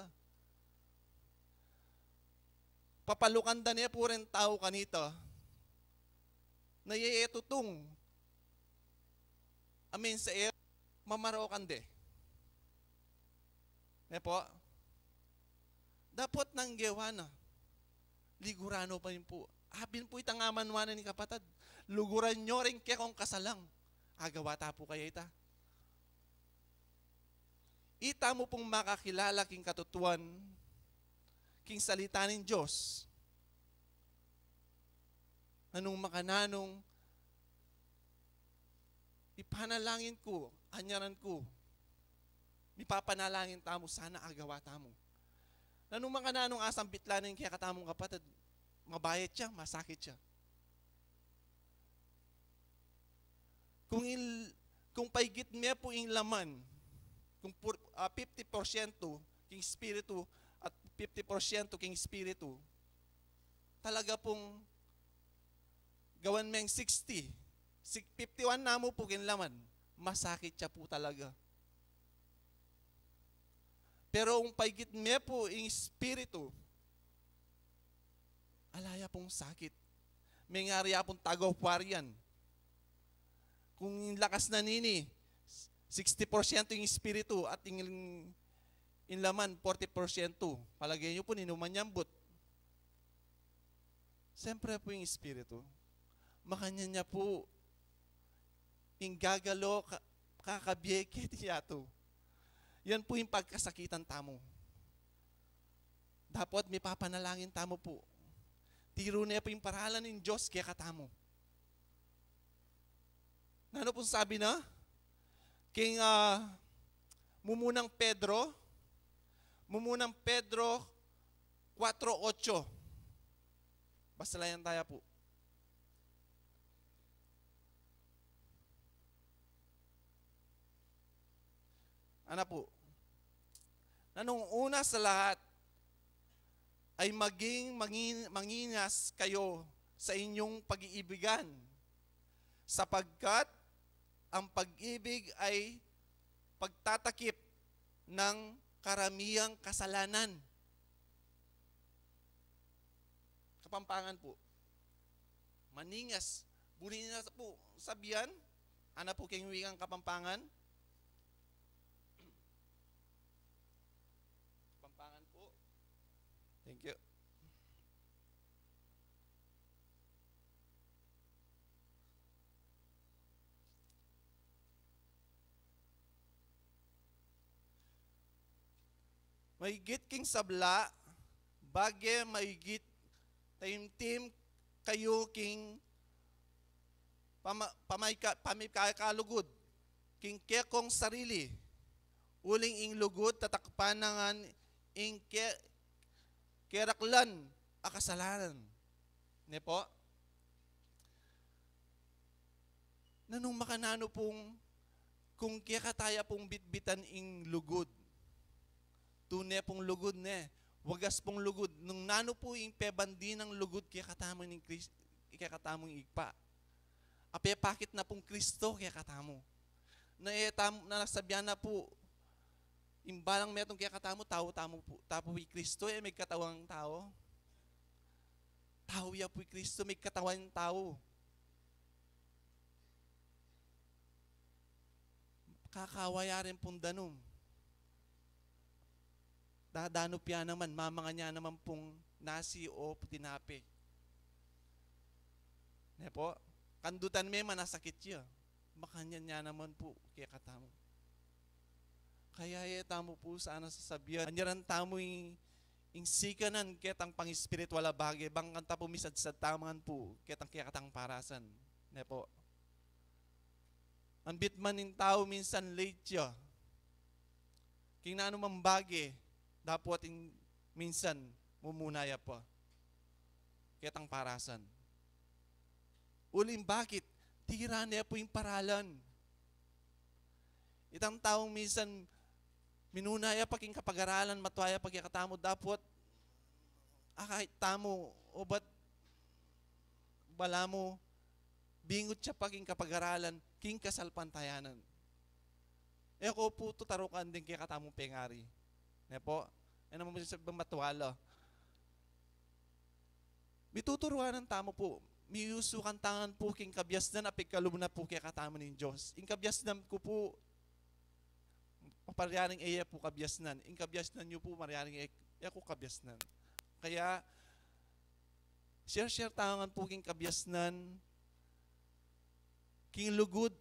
[SPEAKER 7] Papalukanda niya po rin tao kanito, na yayetutong amin sa air, mamarokan de. Ne po? Dapat nang gewa na. Ligurano pa yun po. Abin po itang amanwanan ni kapatid. Luguran nyo rin kaya kong kasalang. Agawata po kayo ita. Ita mo pong makakilala king katutuan, king salita ng Diyos. Anong makananong ipanalangin ko, anyaran ko, ipapanalangin tamo, sana agawa tamo. Nanong makananong asang bitlanin kaya katamong kapatid, mabayat siya, masakit siya. Kung paigit niya po yung laman, kung 50% king spiritu at 50% king spiritu, talaga pong gawan mo yung 60. 51 na mo po king laman, masakit siya po talaga. Pero kung paigit niya po yung spiritu, alaya pong sakit. May ngari pong tagaw-parian. Kung lakas na nini, 60% yung espiritu at yung laman, 40%. Palagay nyo po, ninuman yambot. Siyempre po yung espiritu. Makanya niya po, yung gagalo, kakabiyeke tiyato. Yan po yung pagkasakitan tamo. Dapat may papanalangin tamo po. Tiro niya po yung paralan ng Diyos kaya katamo. Ano pong sabi na? King Mumunang Pedro 4:8. Basta lang tayo po. Ano po? Nanong una sa lahat ay mangingas kayo sa inyong pag-iibigan, sapagkat ang pag-ibig ay pagtatakip ng karamihang kasalanan. Kapampangan po. Maningas. Bunin na po sabihan. Ana po kayong wikang Kapampangan. Kapampangan po. Thank you. Mahigit king sabla, bagay mahigit taimtim kayo king pamaikalugod, king kekong sarili, uling ing lugod tatakpanangan ing keraklan akasalanan. Ne po? Nanong makanano pong kung kaya kataya pong bitbitan ing lugod. Tunay pong lugod ne. Wagas pong lugod. Nung nano po yung pebandi ng lugod kaya katamo ng Kristo, kaya katamo yung igpa. Ape pakit na pong Kristo kaya katamo. Na nasabihan na po, imbalang metong kaya katamo, tao-tamo po. Tapo yung Kristo, may katawang tao. Tao ya po yung Kristo, may katawan yung tao. Kakawaya rin pong danom. Dadanop yan naman, mamanga niya naman pong nasi o tinape. Ne po? Kandutan may manasakit siya. Makanya niya naman po, kaya katamo. Kaya tamo po sana sasabihan. Anyaran tamo yung sikanan, ketang pang-spirit wala bagay, bang kanta po misad-sad tamangan po, ketang kaya katang parasan. Ne po? Ang bitman ng tao minsan late siya. King na ano mang bagay, dapat minsan mumunaya pa. Ketang parasan. Uling bakit? Tira niya po yung paralan. Itang taong minsan minunaya pa king kapag-aralan, matwaya pagkakatamo, dapat kahit tamo, o ba't bala mo, bingot siya pa king kapag-aralan, king kasalpantayanan. Ko po tutarukan din kaya katamong pengari. Ne po? Ano mo sa matwala? Bituturuan ng tamo po. Miyusukan tangan po king kabyasdan apikalum na po kaya katamo ng Diyos. Ing kabyasdan ko po, maparyaring iya po kabyasnan. Ing kabyasnan nyo po, maryaring iya ko kabyasnan. Kaya, share tangan po king kabyasnan, king lugod,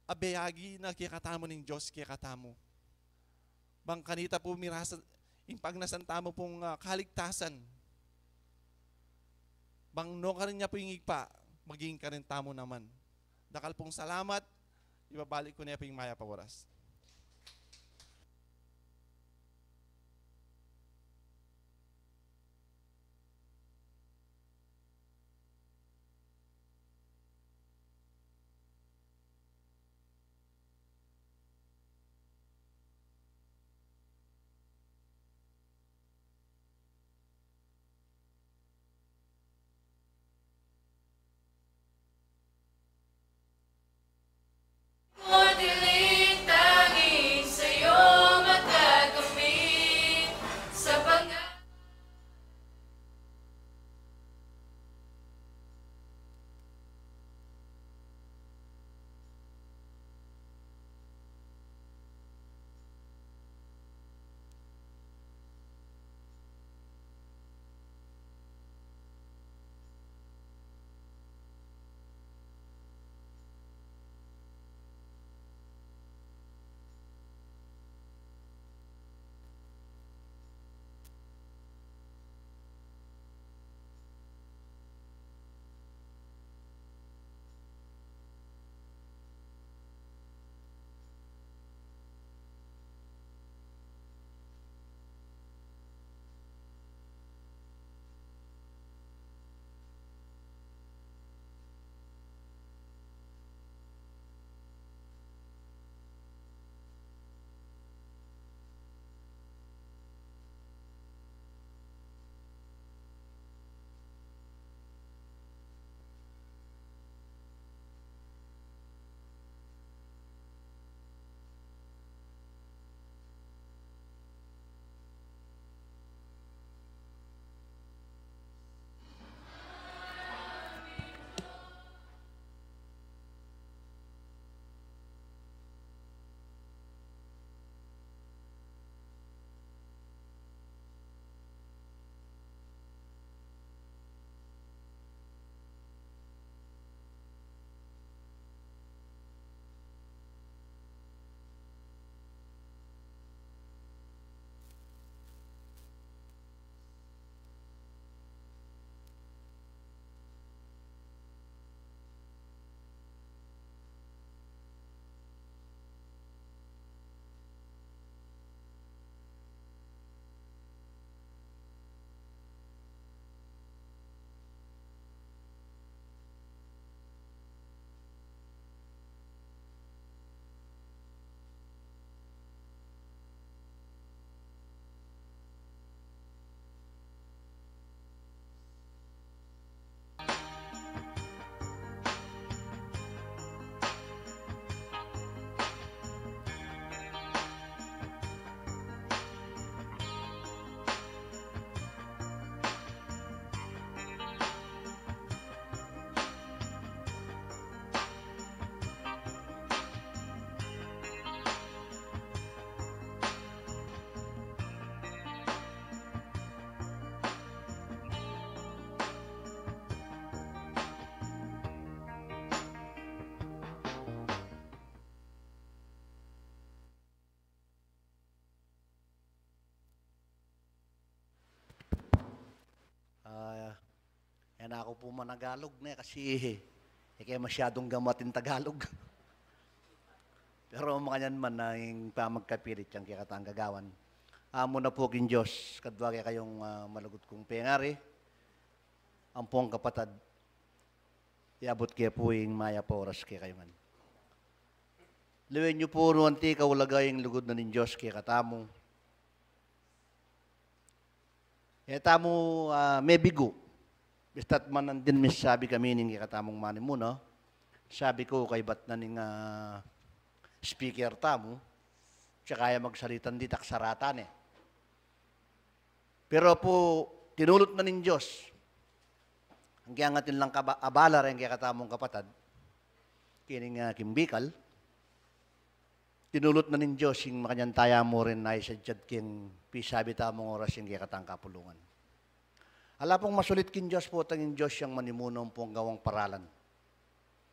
[SPEAKER 7] abeyagi na kaya katamo ng Diyos kaya katamo. Bang kanita po mirasa, yung pagnasantamo pong kaligtasan. Bang no ka rin niya po yung igpa, magiging ka rin tamo naman. Dakal pong salamat, ibabalik ko niya po yung maya pawaras.
[SPEAKER 2] More delete
[SPEAKER 8] ako po managalog na kasi kaya masyadong gamatin Tagalog. Pero mga yan man na yung pamagkapilit yung kaya katang gagawan. Amo na po kin Diyos, kadwa kaya kayong malagot kong pengari. Ang pong kapatad, iabot kaya po yung maya po oras kaya kayo man. Liwen niyo po nuwanti kaulagay yung lugod na nin Diyos kaya katamo. Kaya tamo may bigo. Bista't man nandin sabi kami ning kaya katamong mani mo, no? Sabi ko kay bat na ning speaker tamo, siya kaya magsalitan di taksaratan eh. Pero po, tinulot na nin Diyos. Ang kaya ngatin lang abala rin kaya katamong kapatad, kining kimbikal, tinulot na nin Diyos yung makanyang taya mo rin na isadyad kin pisabi tamong oras yung kaya katang kapulungan. Ala pong masulit kin Diyos po, tanging Diyos yung manimunong pong gawang paralan.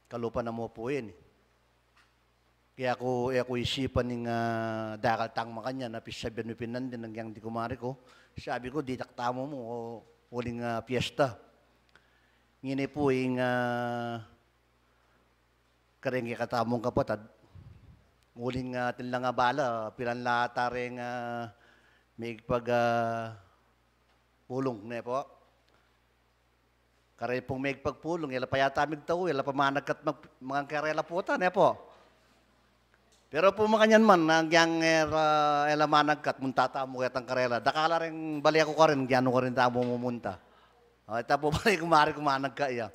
[SPEAKER 8] Kalupa na mo po yun. Kaya ako isipan ng dakal tang makanya na pisabihan mo pinandin ng di kumari ko. Sabi ko, di taktamo mo o uling piyesta. Ngini po yung karengi katamong kapatad. Uling tinlang bala, pilanlata rin may pulong na po. Kare pong may pagpulong, yala pa yata migtaw, yala pa managkat mga karela po ta, ne po. Pero po makanyan man, nangyang yala managkat, muntata mo yatang karela. Dakala rin, bali ako ka rin, gyano ka rin tamo mumunta. Ita po bali kumari kumanagka iya.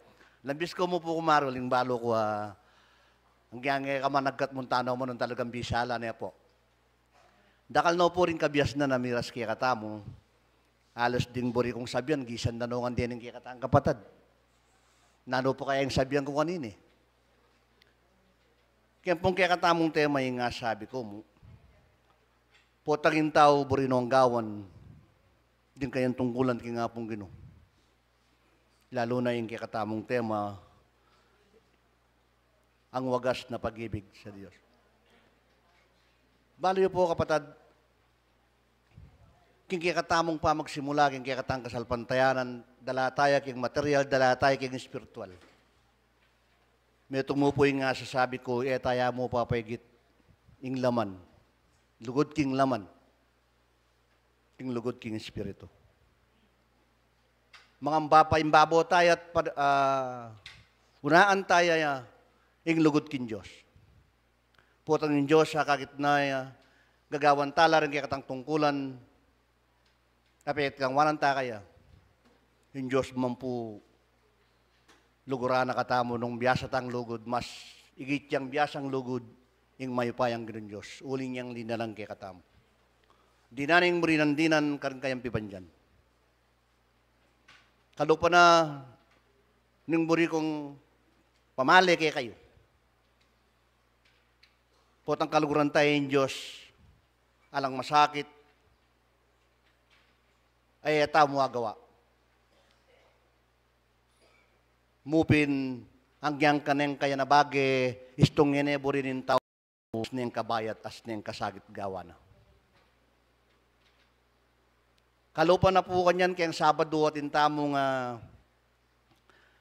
[SPEAKER 8] Lambis ko mo po kumari, uling balo ko, hanggang ka managkat muntanaw mo nung talagang bisala, ne po. Dakal na po rin kabias na namiras kaya katamo. Alos ding buri kong sabihan, gisan na nungan din yung kaya katang kapatad. Nano po kaya yung sabihan ko kanina eh. Kaya pong kaya katamong tema yung nga sabi ko mo, potangin tao buri nung gawan, din kayang tungkulan kaya nga pong gino. Lalo na yung kaya katamong tema, ang wagas na pag-ibig sa Diyos. Balo po kapatad, king kaya katamong pa magsimula, king kaya katang kasalpantayanan, dala tayo king material, dala tayo king spiritual. May tumupo yung nga sasabi ko, taya mo papayagit, ing laman, lugod king laman, king lugod king espiritu. Mga imbabo tayo at unaan tayo ing lugod king Diyos. Putang yung Diyos sa kakit na gagawan tala rin kaya katang tungkulan, kapit kang walang takaya, yung Diyos man po luguran na katamo nung biyasa tang lugod, mas igit yang biyasang lugod, yung mayupayang gano'n Diyos. Uling yang linalang kay katamo. Dinaning murinandinan karin kayang pipanjan. Kalupa na nung buri kong pamali kay kayo. Potang kaluguran tayo yung Diyos, alang masakit, ay tamo agawa. Mupin hanggang kaneng kaya na bagi, istong ngenebo rin yung tao niyang kabayat as niyang kasagit gawa na. Kalupa na po kanyan kayang Sabado at intamong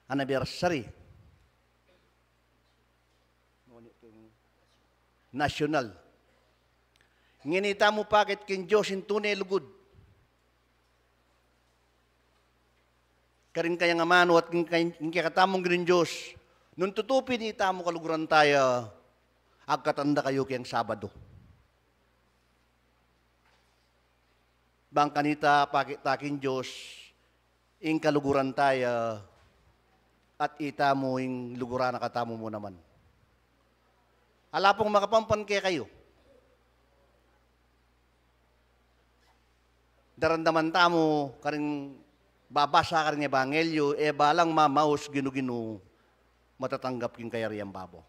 [SPEAKER 8] anniversary. National. Nginita mo pakit kin Diyos in tunay lugod. Karin kaya nga mano at kaya katamong ginin Diyos, nung tutupin itamo kaluguran tayo, agkatanda kayo kayang Sabado. Bang kanita pakitakin Diyos, ing kaluguran tayo, at itamo ing luguran na katamo mo naman. Ala pong makapampan kaya kayo. Darandaman tamo, karing babasa ka rin Ebanghelyo, balang mamaos ginu-ginu, matatanggap king kayariang babo.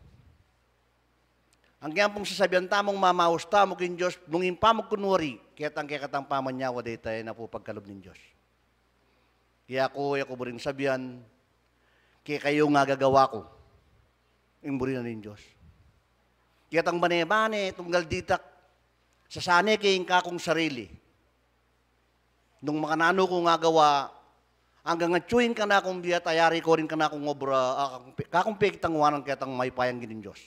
[SPEAKER 8] Ang kaya pong sasabihan tamong mamaos tamo king Diyos, nung impamog kunwari, kaya katang pamanyawa day tayo na po pagkalob ng Diyos. Kaya ako buring sabihan, kaya kayo nga gagawa ko, yung buri na ng Diyos. Kaya tang bane-bane, tunggal ditak, sasane kayong kakong sarili. Nung mga nano ko nga gawa, Hanggang ngatsuin ka na akong biya, tayari ko rin ka na akong obra, kakong pekitang wanang kitang may payang ginin Diyos.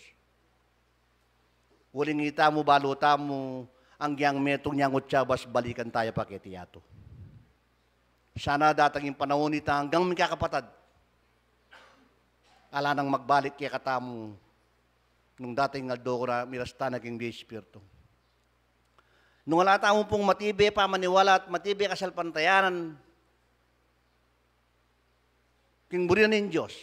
[SPEAKER 8] Uling ita mo, baluta mo, ang giyang metong niyang utsabas, balikan tayo pa ketiyato. Sana datang yung panahon nita hanggang may kakapatad. Ala nang magbalik kaya katamo nung dating ngaldo ko na mirasta naging di espiritu. Nung alata mo pong matibe pa maniwala at matibe kasalpantayanan, king burian ng Diyos.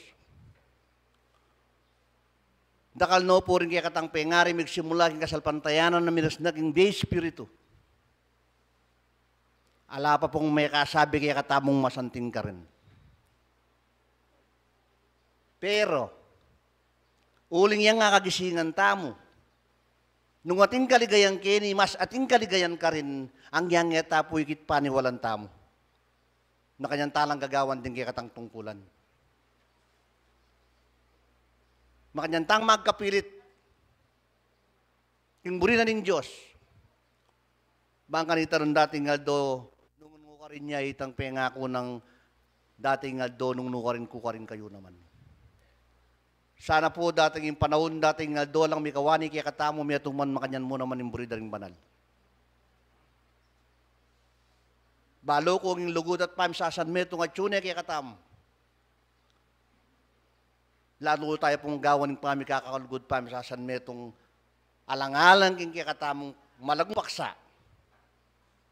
[SPEAKER 8] Dakal no po rin kaya katang pengari magsimula king kasalpantayanan na miras na king di espiritu. Ala pa pong may kasabi kaya katamong masanting ka rin. Pero, uling yang nga kagisingan tamo. Nung ating kaligayan kini, mas ating kaligayan ka rin, ang yang tapo ikit paniwalan tamo. Na kanyang talang gagawan din kaya katang tungkulan. Makanyang tang magkapilit. Yung buri na ng Diyos. Bang kanita rin dating aldo, nung ka rin niya itang pengako ng dating aldo, nung ka rin kayo naman. Sana po dating yung panahon dating aldo lang may kawani kaya katamo may atuman makanyan mo naman yung buri daring banal. Balo ko yung lugod at pamsasan mo itong atsune kaya katamo. Lalo tayo pong gawan ng pami kakakalugod pamsasan mo itong alang-alang king kaya katamong malagong paksa.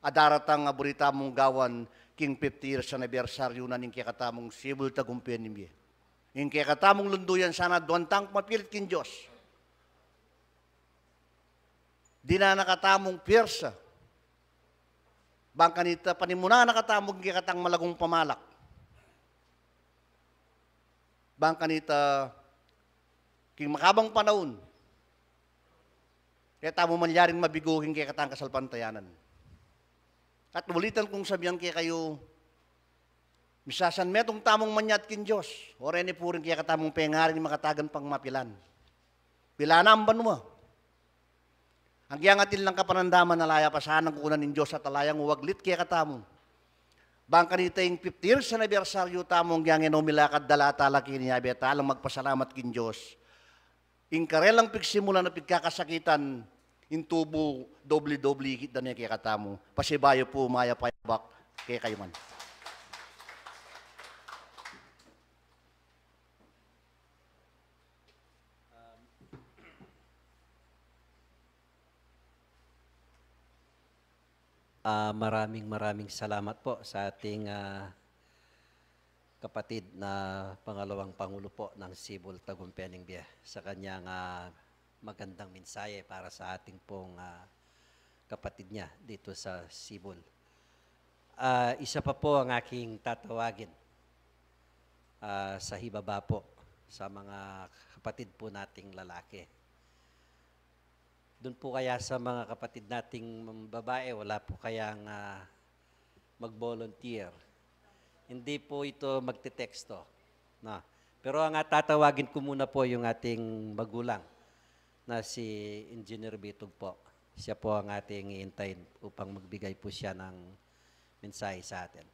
[SPEAKER 8] Adaratang aburita mong gawan king 50 years anniversary na ning kaya katamong Cebu Tagumpay nimye. Yung kaya katamong lunduyan sana duwantang mapilit kin Diyos. Di na nakatamong piersa. Bangkanita panimuna nakatamong kaya katang malagong pamalak. Bangkanita king makabang panahon. Kaya tamo manyaring mabiguhin kaya katang kasalpantayanan. At ulitan kong sabihan kaya kayo, misasan metong tamong manyat kin Diyos, o rin po rin kaya katamong pengarin makatagan pang mapilan. Pilanam ba mo? Ang giyangatin lang kapanandaman na laya pasanang kunan ng Diyos at alayang uwaglit kaya katamong. Bangka nito yung 50 years sa anibersaryo tamong giyangin umilakad dalata laki niya, betalang magpasalamat kin Diyos. Inkarelang pigsimula na pigkakasakitan, intubo, doble-doble ikit na niya kaya katamo. Pasibayo po, maya payabak, kaya kayo man.
[SPEAKER 5] Maraming salamat po sa ating kapatid na pangalawang Pangulo po ng Cebu Tagumpay Ningbiya sa kanyang magandang mensahe para sa ating pong kapatid niya dito sa Cebu. Isa pa po ang aking tatawagin sa hibaba po sa mga kapatid po nating lalaki. Doon po kaya sa mga kapatid nating babae, wala po kayang mag-volunteer. Hindi po ito magte-teksto. No. Pero ang tatawagin ko muna po yung ating magulang na si Engineer Bitog po. Siya po ang ating iintayin upang magbigay po siya ng mensahe sa atin.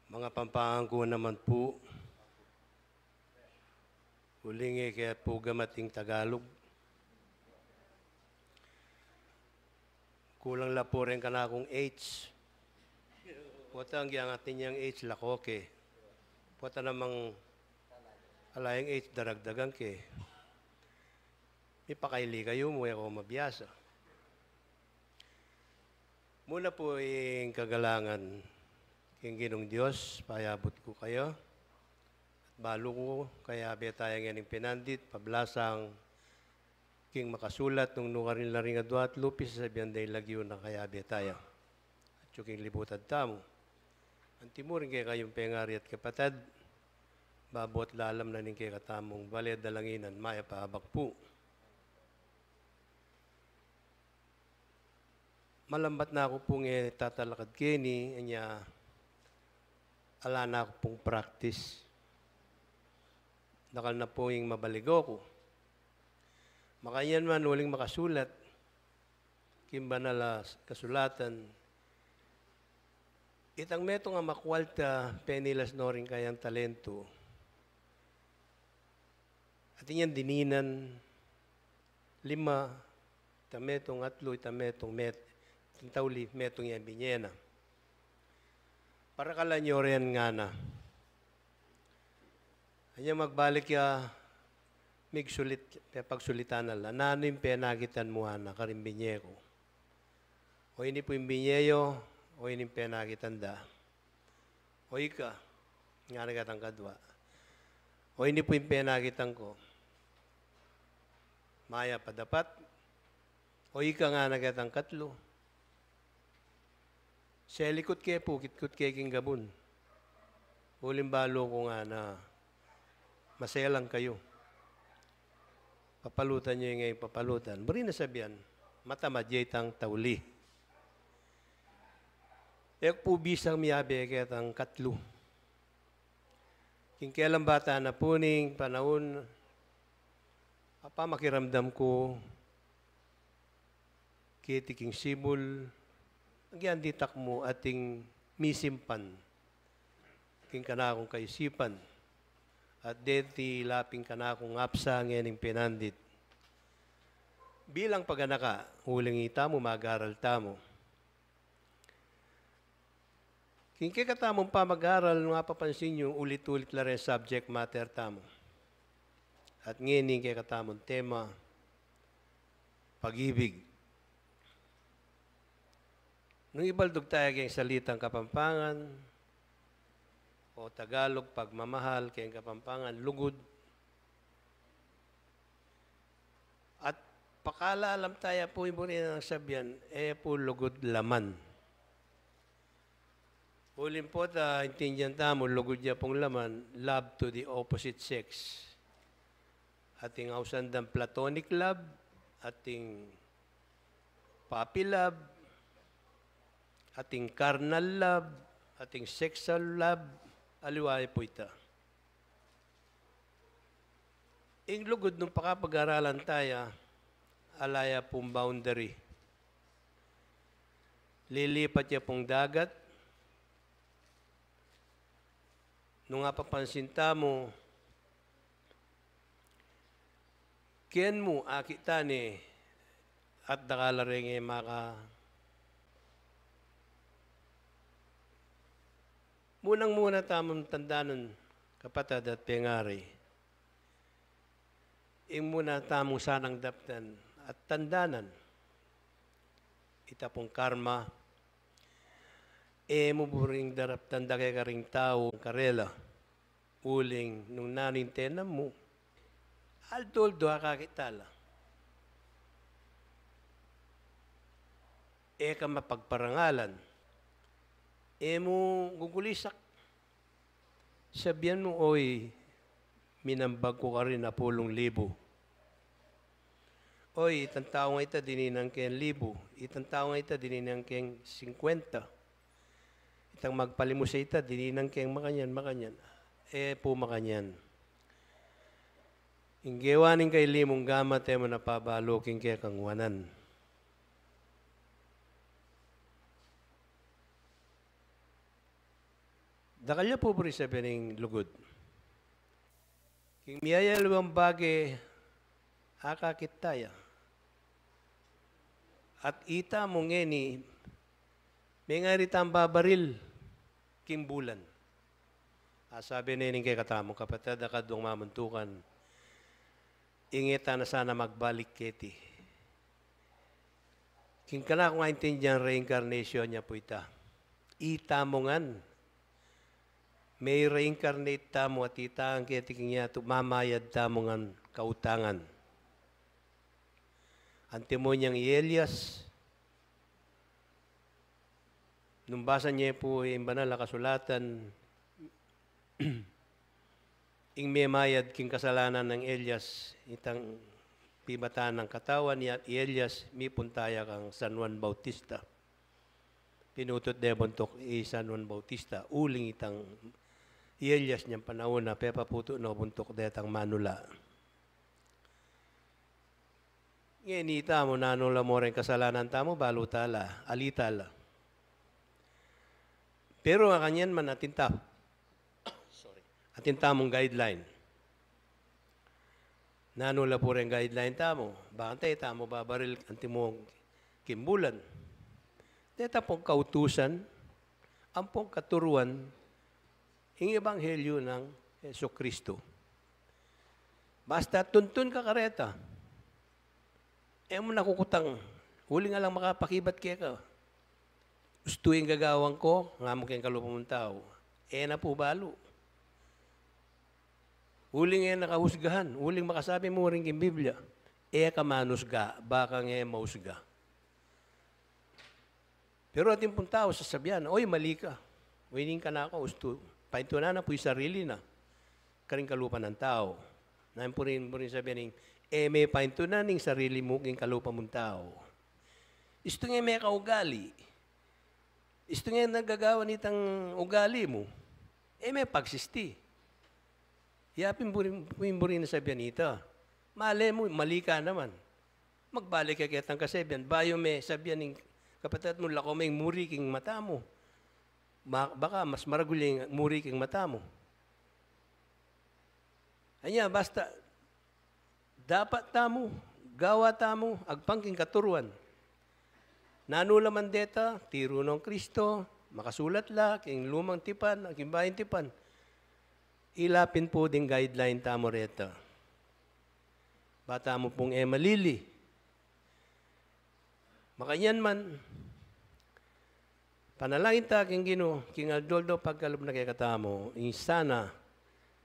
[SPEAKER 9] Mga pampangko naman po, hulingi kaya po gamating Tagalog. Kulang la po rin ka na akong H. Puta ang giyangatin niyang H lakoke. Puta namang alayang H daragdagan ke. Ipakaili kayo mo ako mabiyasa. Muna po yung kagalangan king Ginong Diyos, payabot ko kayo. At balo ko, kaya betayang yaning pinandit, pablasang king makasulat nung nukarin laring adwa at lupis sa sabihan day lagyo na kaya betaya. At yung libutad tamo. Antimurin kaya kayong pengari at kapatad, babot lalam na ning kaya katamong baled dalanginan, maya pahabak po. Malambat na ako pong tatalakad kini, anya ala na ako pong practice. Nakal na po yung mabaligo ko. Makayan man uling makasulat, kimbanala kasulatan, itang meto nga makwalta, penilas no rin kayang talento. At iyan dininan, 5, itametong 3, itametong tintawli, metong yan binyena. Para kalanyo rin nga na. Kanya magbalik ya, migsulit, pagsulitan na lang. Nano yung penagitan mo na, karimbinye ko. O ini po yung binyeyo, o ini yung penagitan da. O ika, nga nagatang kadwa. O ini po yung penagitan ko. Maya pa dapat. O ika nga nagatang katlo. Selikot kaya po, kitkot kaya king gabon. Uling balo ko nga na maselang kayo. Papalutan nyo yung ngayon papalutan. Bari na sabihan, matamadjay tang tauli. Ek po bisang miyabe kitang katlo. King kailang bata na puning panahon, makiramdam ko, kitiking sibol, nagyan ditak mo ating misimpan, king kanakong kaisipan, at deti laping kanakong apsa ngayon pinandit. Bilang paganaka, huling ita mo, mag-aral tamo. King katamong pa mag-aral, nga papansin nyo, ulit-ulit la rin subject matter tamo. At ngayon kay katamong tema, pag-ibig. Nung ibaldog tayo kayong salitang Kapampangan, o Tagalog, pagmamahal, kayong Kapampangan, lugod. At pakala alam tayo po yung ng sabihan, po lugod laman. Ulin po intindihan tamo, lugod niya pong laman, love to the opposite sex. Ating ausandang platonic love, ating puppy love, ating carnal love, ating sexual love, aliway po ita. Ing lugod nung pakapag-aralan tayo, alaya pong boundary. Lilipat niya pong dagat. Nung nga papansin mo, kiyan mo, akita ni, at dakala rin maka. Munang-muna tamang tandanan, kapatid at pengari. Ing muna tamang sanang daptan at tandanan. Ita pong karma, mo buring darap tanda kay karing tao, karela, uling, nung nanintenan mo, aldoldo kakitala. Ka mapagparangalan, mo gugulisak. Sabihan mo, oy, minambag ko ka rin na 10,000. Oy, itang tao nga ita, dininang kayang 1,000. Itang tao nga ita, dininang kayang 50. Itang magpalimu sa ita, dininang kayang makanyan. Po makanyan. Inggewaning kay limong gamat, mo napabaloking kaya kangwanan. Dakalya po rin sabi ng lugod. King miyaya luwang bagay, akakit tayo. At ita mong ngeni, may nga ritang babaril, kimbulan. Sabi na yun kay katamong kapatid, akadong mamuntukan, ingita na sana magbalik keti. King ka na kung intindihan reincarnation niya po ita. Ita mo ngan. May reincarnate tamo at ita ang ketiking niya mamayad tamo ngan kautangan. Antimo niyang Elias, nung basa niya po yung banal na kasulatan, ing may mayad king kasalanan ng Elias, itang pibatan ng katawan niya, Elias, may puntaya kang San Juan Bautista. Pinutot de buntok San Juan Bautista, uling itang Elias niyang panahon na pepa puto no buntok detang manula. ngenita mo, nanula mo rin kasalanan tamo, balutala, alitala. Pero ang kanyan man atinta. Sorry. Atinta mong guideline. Nanula po rin guideline tamo. Bakit tamo babaril anti mo kimbulan. Deta pong kautusan, ang pong katuruan, ang ebanghelyo ng Yeso Kristo. Basta tuntun ka kareta. Mo nakukutang, huli nga lang makapakibat kaya ka. Gustuin gagawang ko, nga mo kayong kalupang tao, na po balo. Huling nakahusgahan, huling makasabi mo rin yung Biblia, ka manusga, baka nga mausga. Pero ating pong tao sasabihan, oy, mali ka. Wining ka na ako, gusto. Paintunan na po yung sarili na. Karing kalupan ng tao. Nahin po rin sabihin, may paintunan ng sarili mo kayong kalupan mong tao. Isto nga may kaugali. Isto nga nagagawa nitang ugali mo, may pagsisti. Yapin mo rin na sabihan ito. Mali mo, mali ka naman. Magbalik ka kitang kasabihan. Bayo may sabihan ng kapatid mo, lako may muri king mata mo. Baka mas maraguling muri king mata mo. Anya, basta, dapat tamo, gawa tamo, agpangking katuruan. Nanula man deta, tiro ng Kristo, makasulat la, king lumang tipan, king bayan tipan. Ilapin po ding guideline tamo reta. Bata mo pong malili. Makanyan man, panalangin ta king Ginoo, king Aldoldo pagkalub na kay katamo, insana,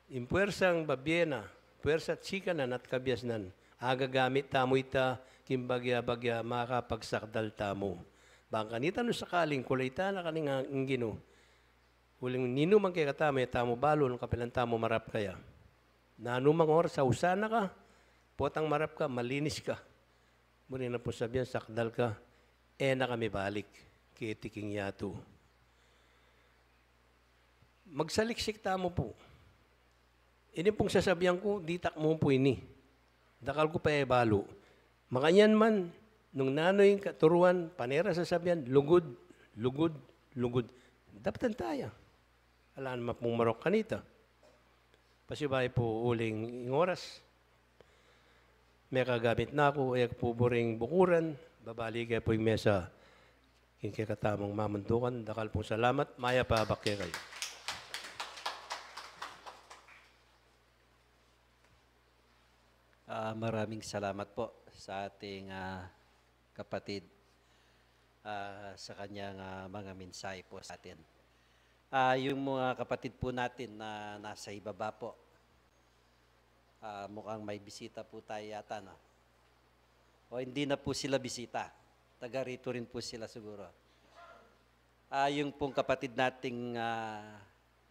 [SPEAKER 9] impuwersang babyena, puwersa tsikanan at kabyasnan, agagamit tamo ita, kimbagya-bagya makapagsakdal tamo. Bang kanita no sakaling kulayta na kaning ang Ginoo. Huling nino man kay katamo, tamo balo ng kapilan tamo marap kaya. Nanumang oras sa usana ka, potang marap ka, malinis ka. Muna na po sabihan, sakdal ka, na kami balik, kitiking yato. Magsaliksik tamo po. Ini pong sasabihan ko, ditak mo po ini. Dakal ko pa balo. Makanyan man, nung nanoy katuruan, panera sasabihan, lugod, lugod, lugod. Dapat tayo. Alam naman pong marok kanita. Pasibay po uling oras. May kagamit na ako, po buring bukuran, babali kayo po yung mesa. Kinkikatamang mamandukan, dakal pong salamat, maya pa bakya kayo.
[SPEAKER 5] Maraming salamat po sa ating kapatid sa kanyang mga mensahe po sa atin. Yung mga kapatid po natin na nasa ibaba po, mukhang may bisita po tayo yata, no? O hindi na po sila bisita. Taga rito rin po sila siguro. Yung pong kapatid nating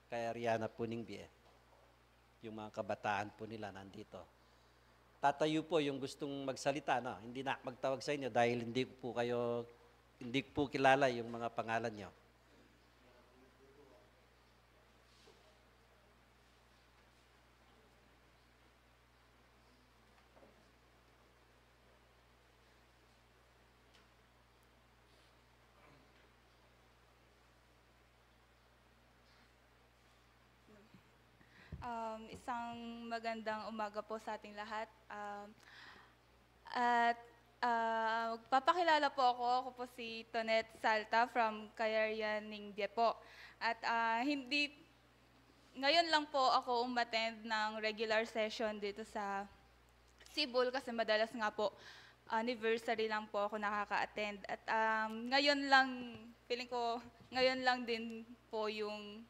[SPEAKER 5] kay Ariana po Ningbi, yung mga kabataan po nila nandito. Tatayo po yung gustong magsalita, no? Hindi na magtawag sa inyo dahil hindi ko po kilala yung mga pangalan nyo.
[SPEAKER 10] Isang magandang umaga po sa ating lahat. Papakilala po ako. Ako po si Tonet Salta from Cayarian Ningye po. At ngayon lang po ako umattend ng regular session dito sa Sibol kasi madalas nga po anniversary lang po ako nakaka-attend. At ngayon lang, feeling ko, ngayon lang din po yung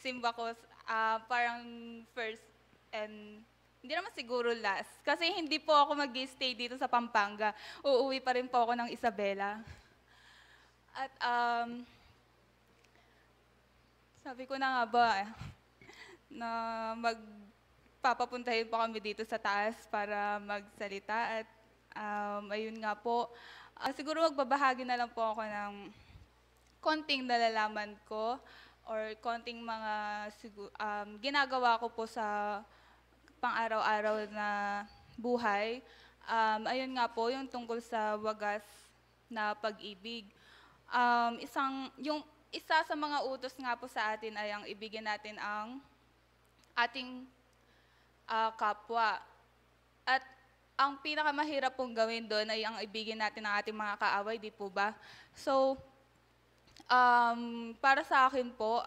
[SPEAKER 10] simba ko parang first and hindi naman siguro last. Kasi hindi po ako mag-stay dito sa Pampanga. Uuwi pa rin po ako ng Isabela. At sabi ko na nga ba, na magpapapuntahin po kami dito sa taas para magsalita. At ayun nga po, siguro magbabahagi na lang po ako ng konting nalalaman ko or konting mga ginagawa ko po sa pang-araw-araw na buhay. Ayun nga po, yung tungkol sa wagas na pag-ibig. Isa sa mga utos nga po sa atin ay ang ibigin natin ang ating kapwa. At ang pinakamahirap pong gawin doon ay ang ibigin natin ang ating mga kaaway, di po ba? So, para sa akin po,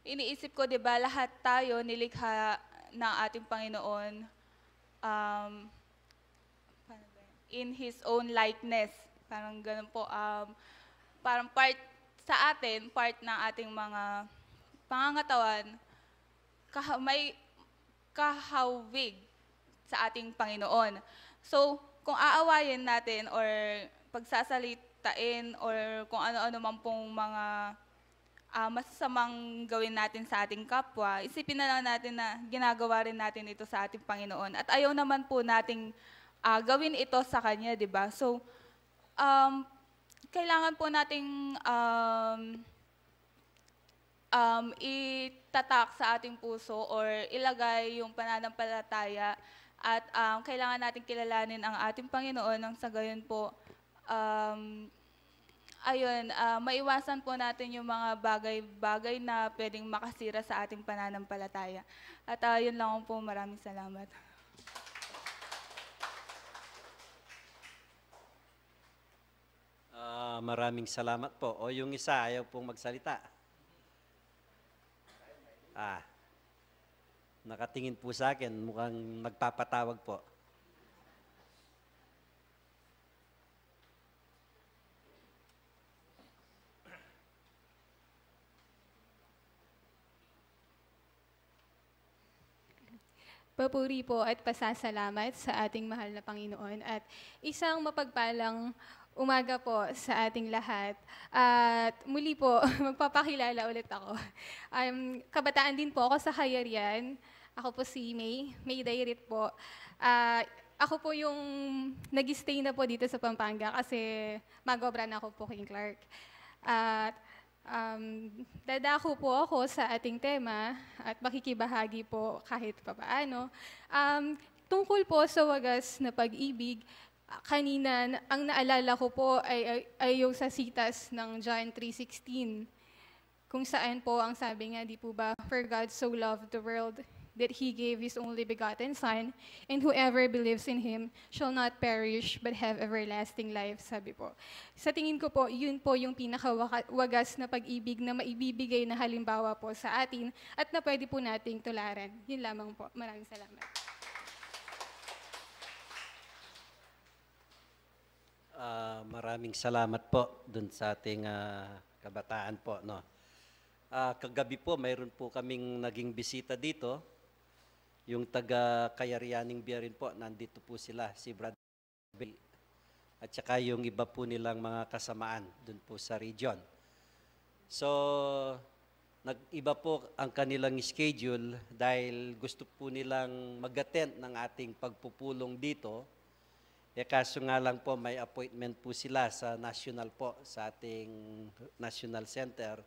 [SPEAKER 10] iniisip ko, di ba, lahat tayo nilikha ng ating Panginoon in His own likeness. Parang ganun po. Parang part sa atin, part ng ating mga pangangatawan, may kahawig sa ating Panginoon. So, kung aawayin natin or pagsasalitain or kung ano-ano man pong mga masasamang gawin natin sa ating kapwa, isipin na lang natin na ginagawa rin natin ito sa ating Panginoon. At ayaw naman po nating gawin ito sa Kanya, di ba? So, kailangan po nating itatak sa ating puso or ilagay yung pananampalataya at kailangan natin kilalanin ang ating Panginoon nang sa gayon po, maiwasan po natin yung mga bagay-bagay na pwedeng makasira sa ating pananampalataya. At yun lang po, maraming salamat.
[SPEAKER 5] Maraming salamat po. O yung isa, ayaw pong magsalita. Nakatingin po sa akin, mukhang nagpapatawag po.
[SPEAKER 11] Papuri po at pasasalamat sa ating mahal na Panginoon at isang mapagpalang umaga po sa ating lahat. At muli po, magpapakilala ulit ako. Kabataan din po ako sa Hayarian. Ako po si May Dairit po. Ako po yung nag-stay na po dito sa Pampanga kasi magobra na ako po King Clark. At dadako po ako sa ating tema at makikibahagi po kahit papaano. Tungkol po sa wagas na pag-ibig, kanina ang naalala ko po ay yung sa sitas ng John 3:16, kung saan po ang sabi nga, di po ba, for God so loved the world that He gave His only begotten Son, and whoever believes in Him shall not perish but have everlasting life, sabi po. Sa tingin ko po, yun po yung pinakawagas na pag-ibig na maibibigay na halimbawa po sa atin at na pwede po nating tularan. Yun lamang po. Maraming salamat.
[SPEAKER 5] Maraming salamat po dun sa ating kabataan po. No? Kagabi po, mayroon po kaming naging bisita dito. Yung taga-Kayarianing Biyarin po, nandito po sila, si Brother Bill. At saka yung iba po nilang mga kasamaan dun po sa region. So, nag-iba po ang kanilang schedule dahil gusto po nilang mag-attend ng ating pagpupulong dito. Kaso nga lang po, may appointment po sila sa national po, sa ating National Center.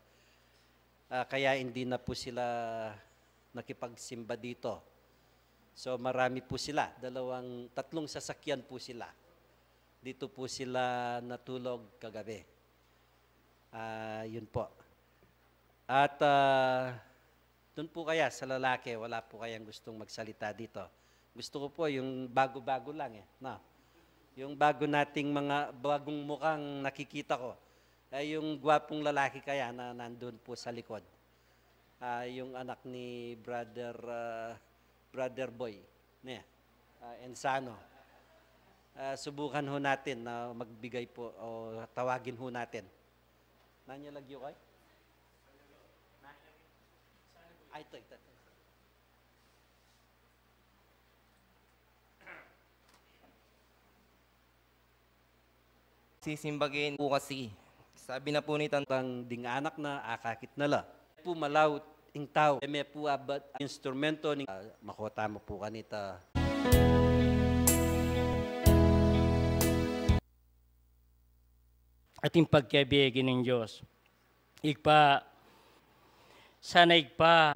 [SPEAKER 5] Kaya hindi na po sila nakipagsimba dito. So marami po sila, tatlong sasakyan po sila. Dito po sila natulog kagabi. Yun po. At doon po kaya sa lalaki, wala po kayang gustong magsalita dito. Gusto ko po yung bago-bago lang No? Yung bagong mukhang nakikita ko, ay yung gwapong lalaki kaya na nandun po sa likod. Yung anak ni Brother Boy, Ensano. Subukan ho natin na magbigay po o tawagin ho natin. Nanya lagyo kay? Ito.
[SPEAKER 12] Sisimbagin po kasi. Sabi na po nito,
[SPEAKER 5] ang ding anak na akakit nala. Pumalaw ing tao. May po abat instrumento ni makota mo po kanita.
[SPEAKER 13] Ating pagkaibigin ng Diyos. Sana igpa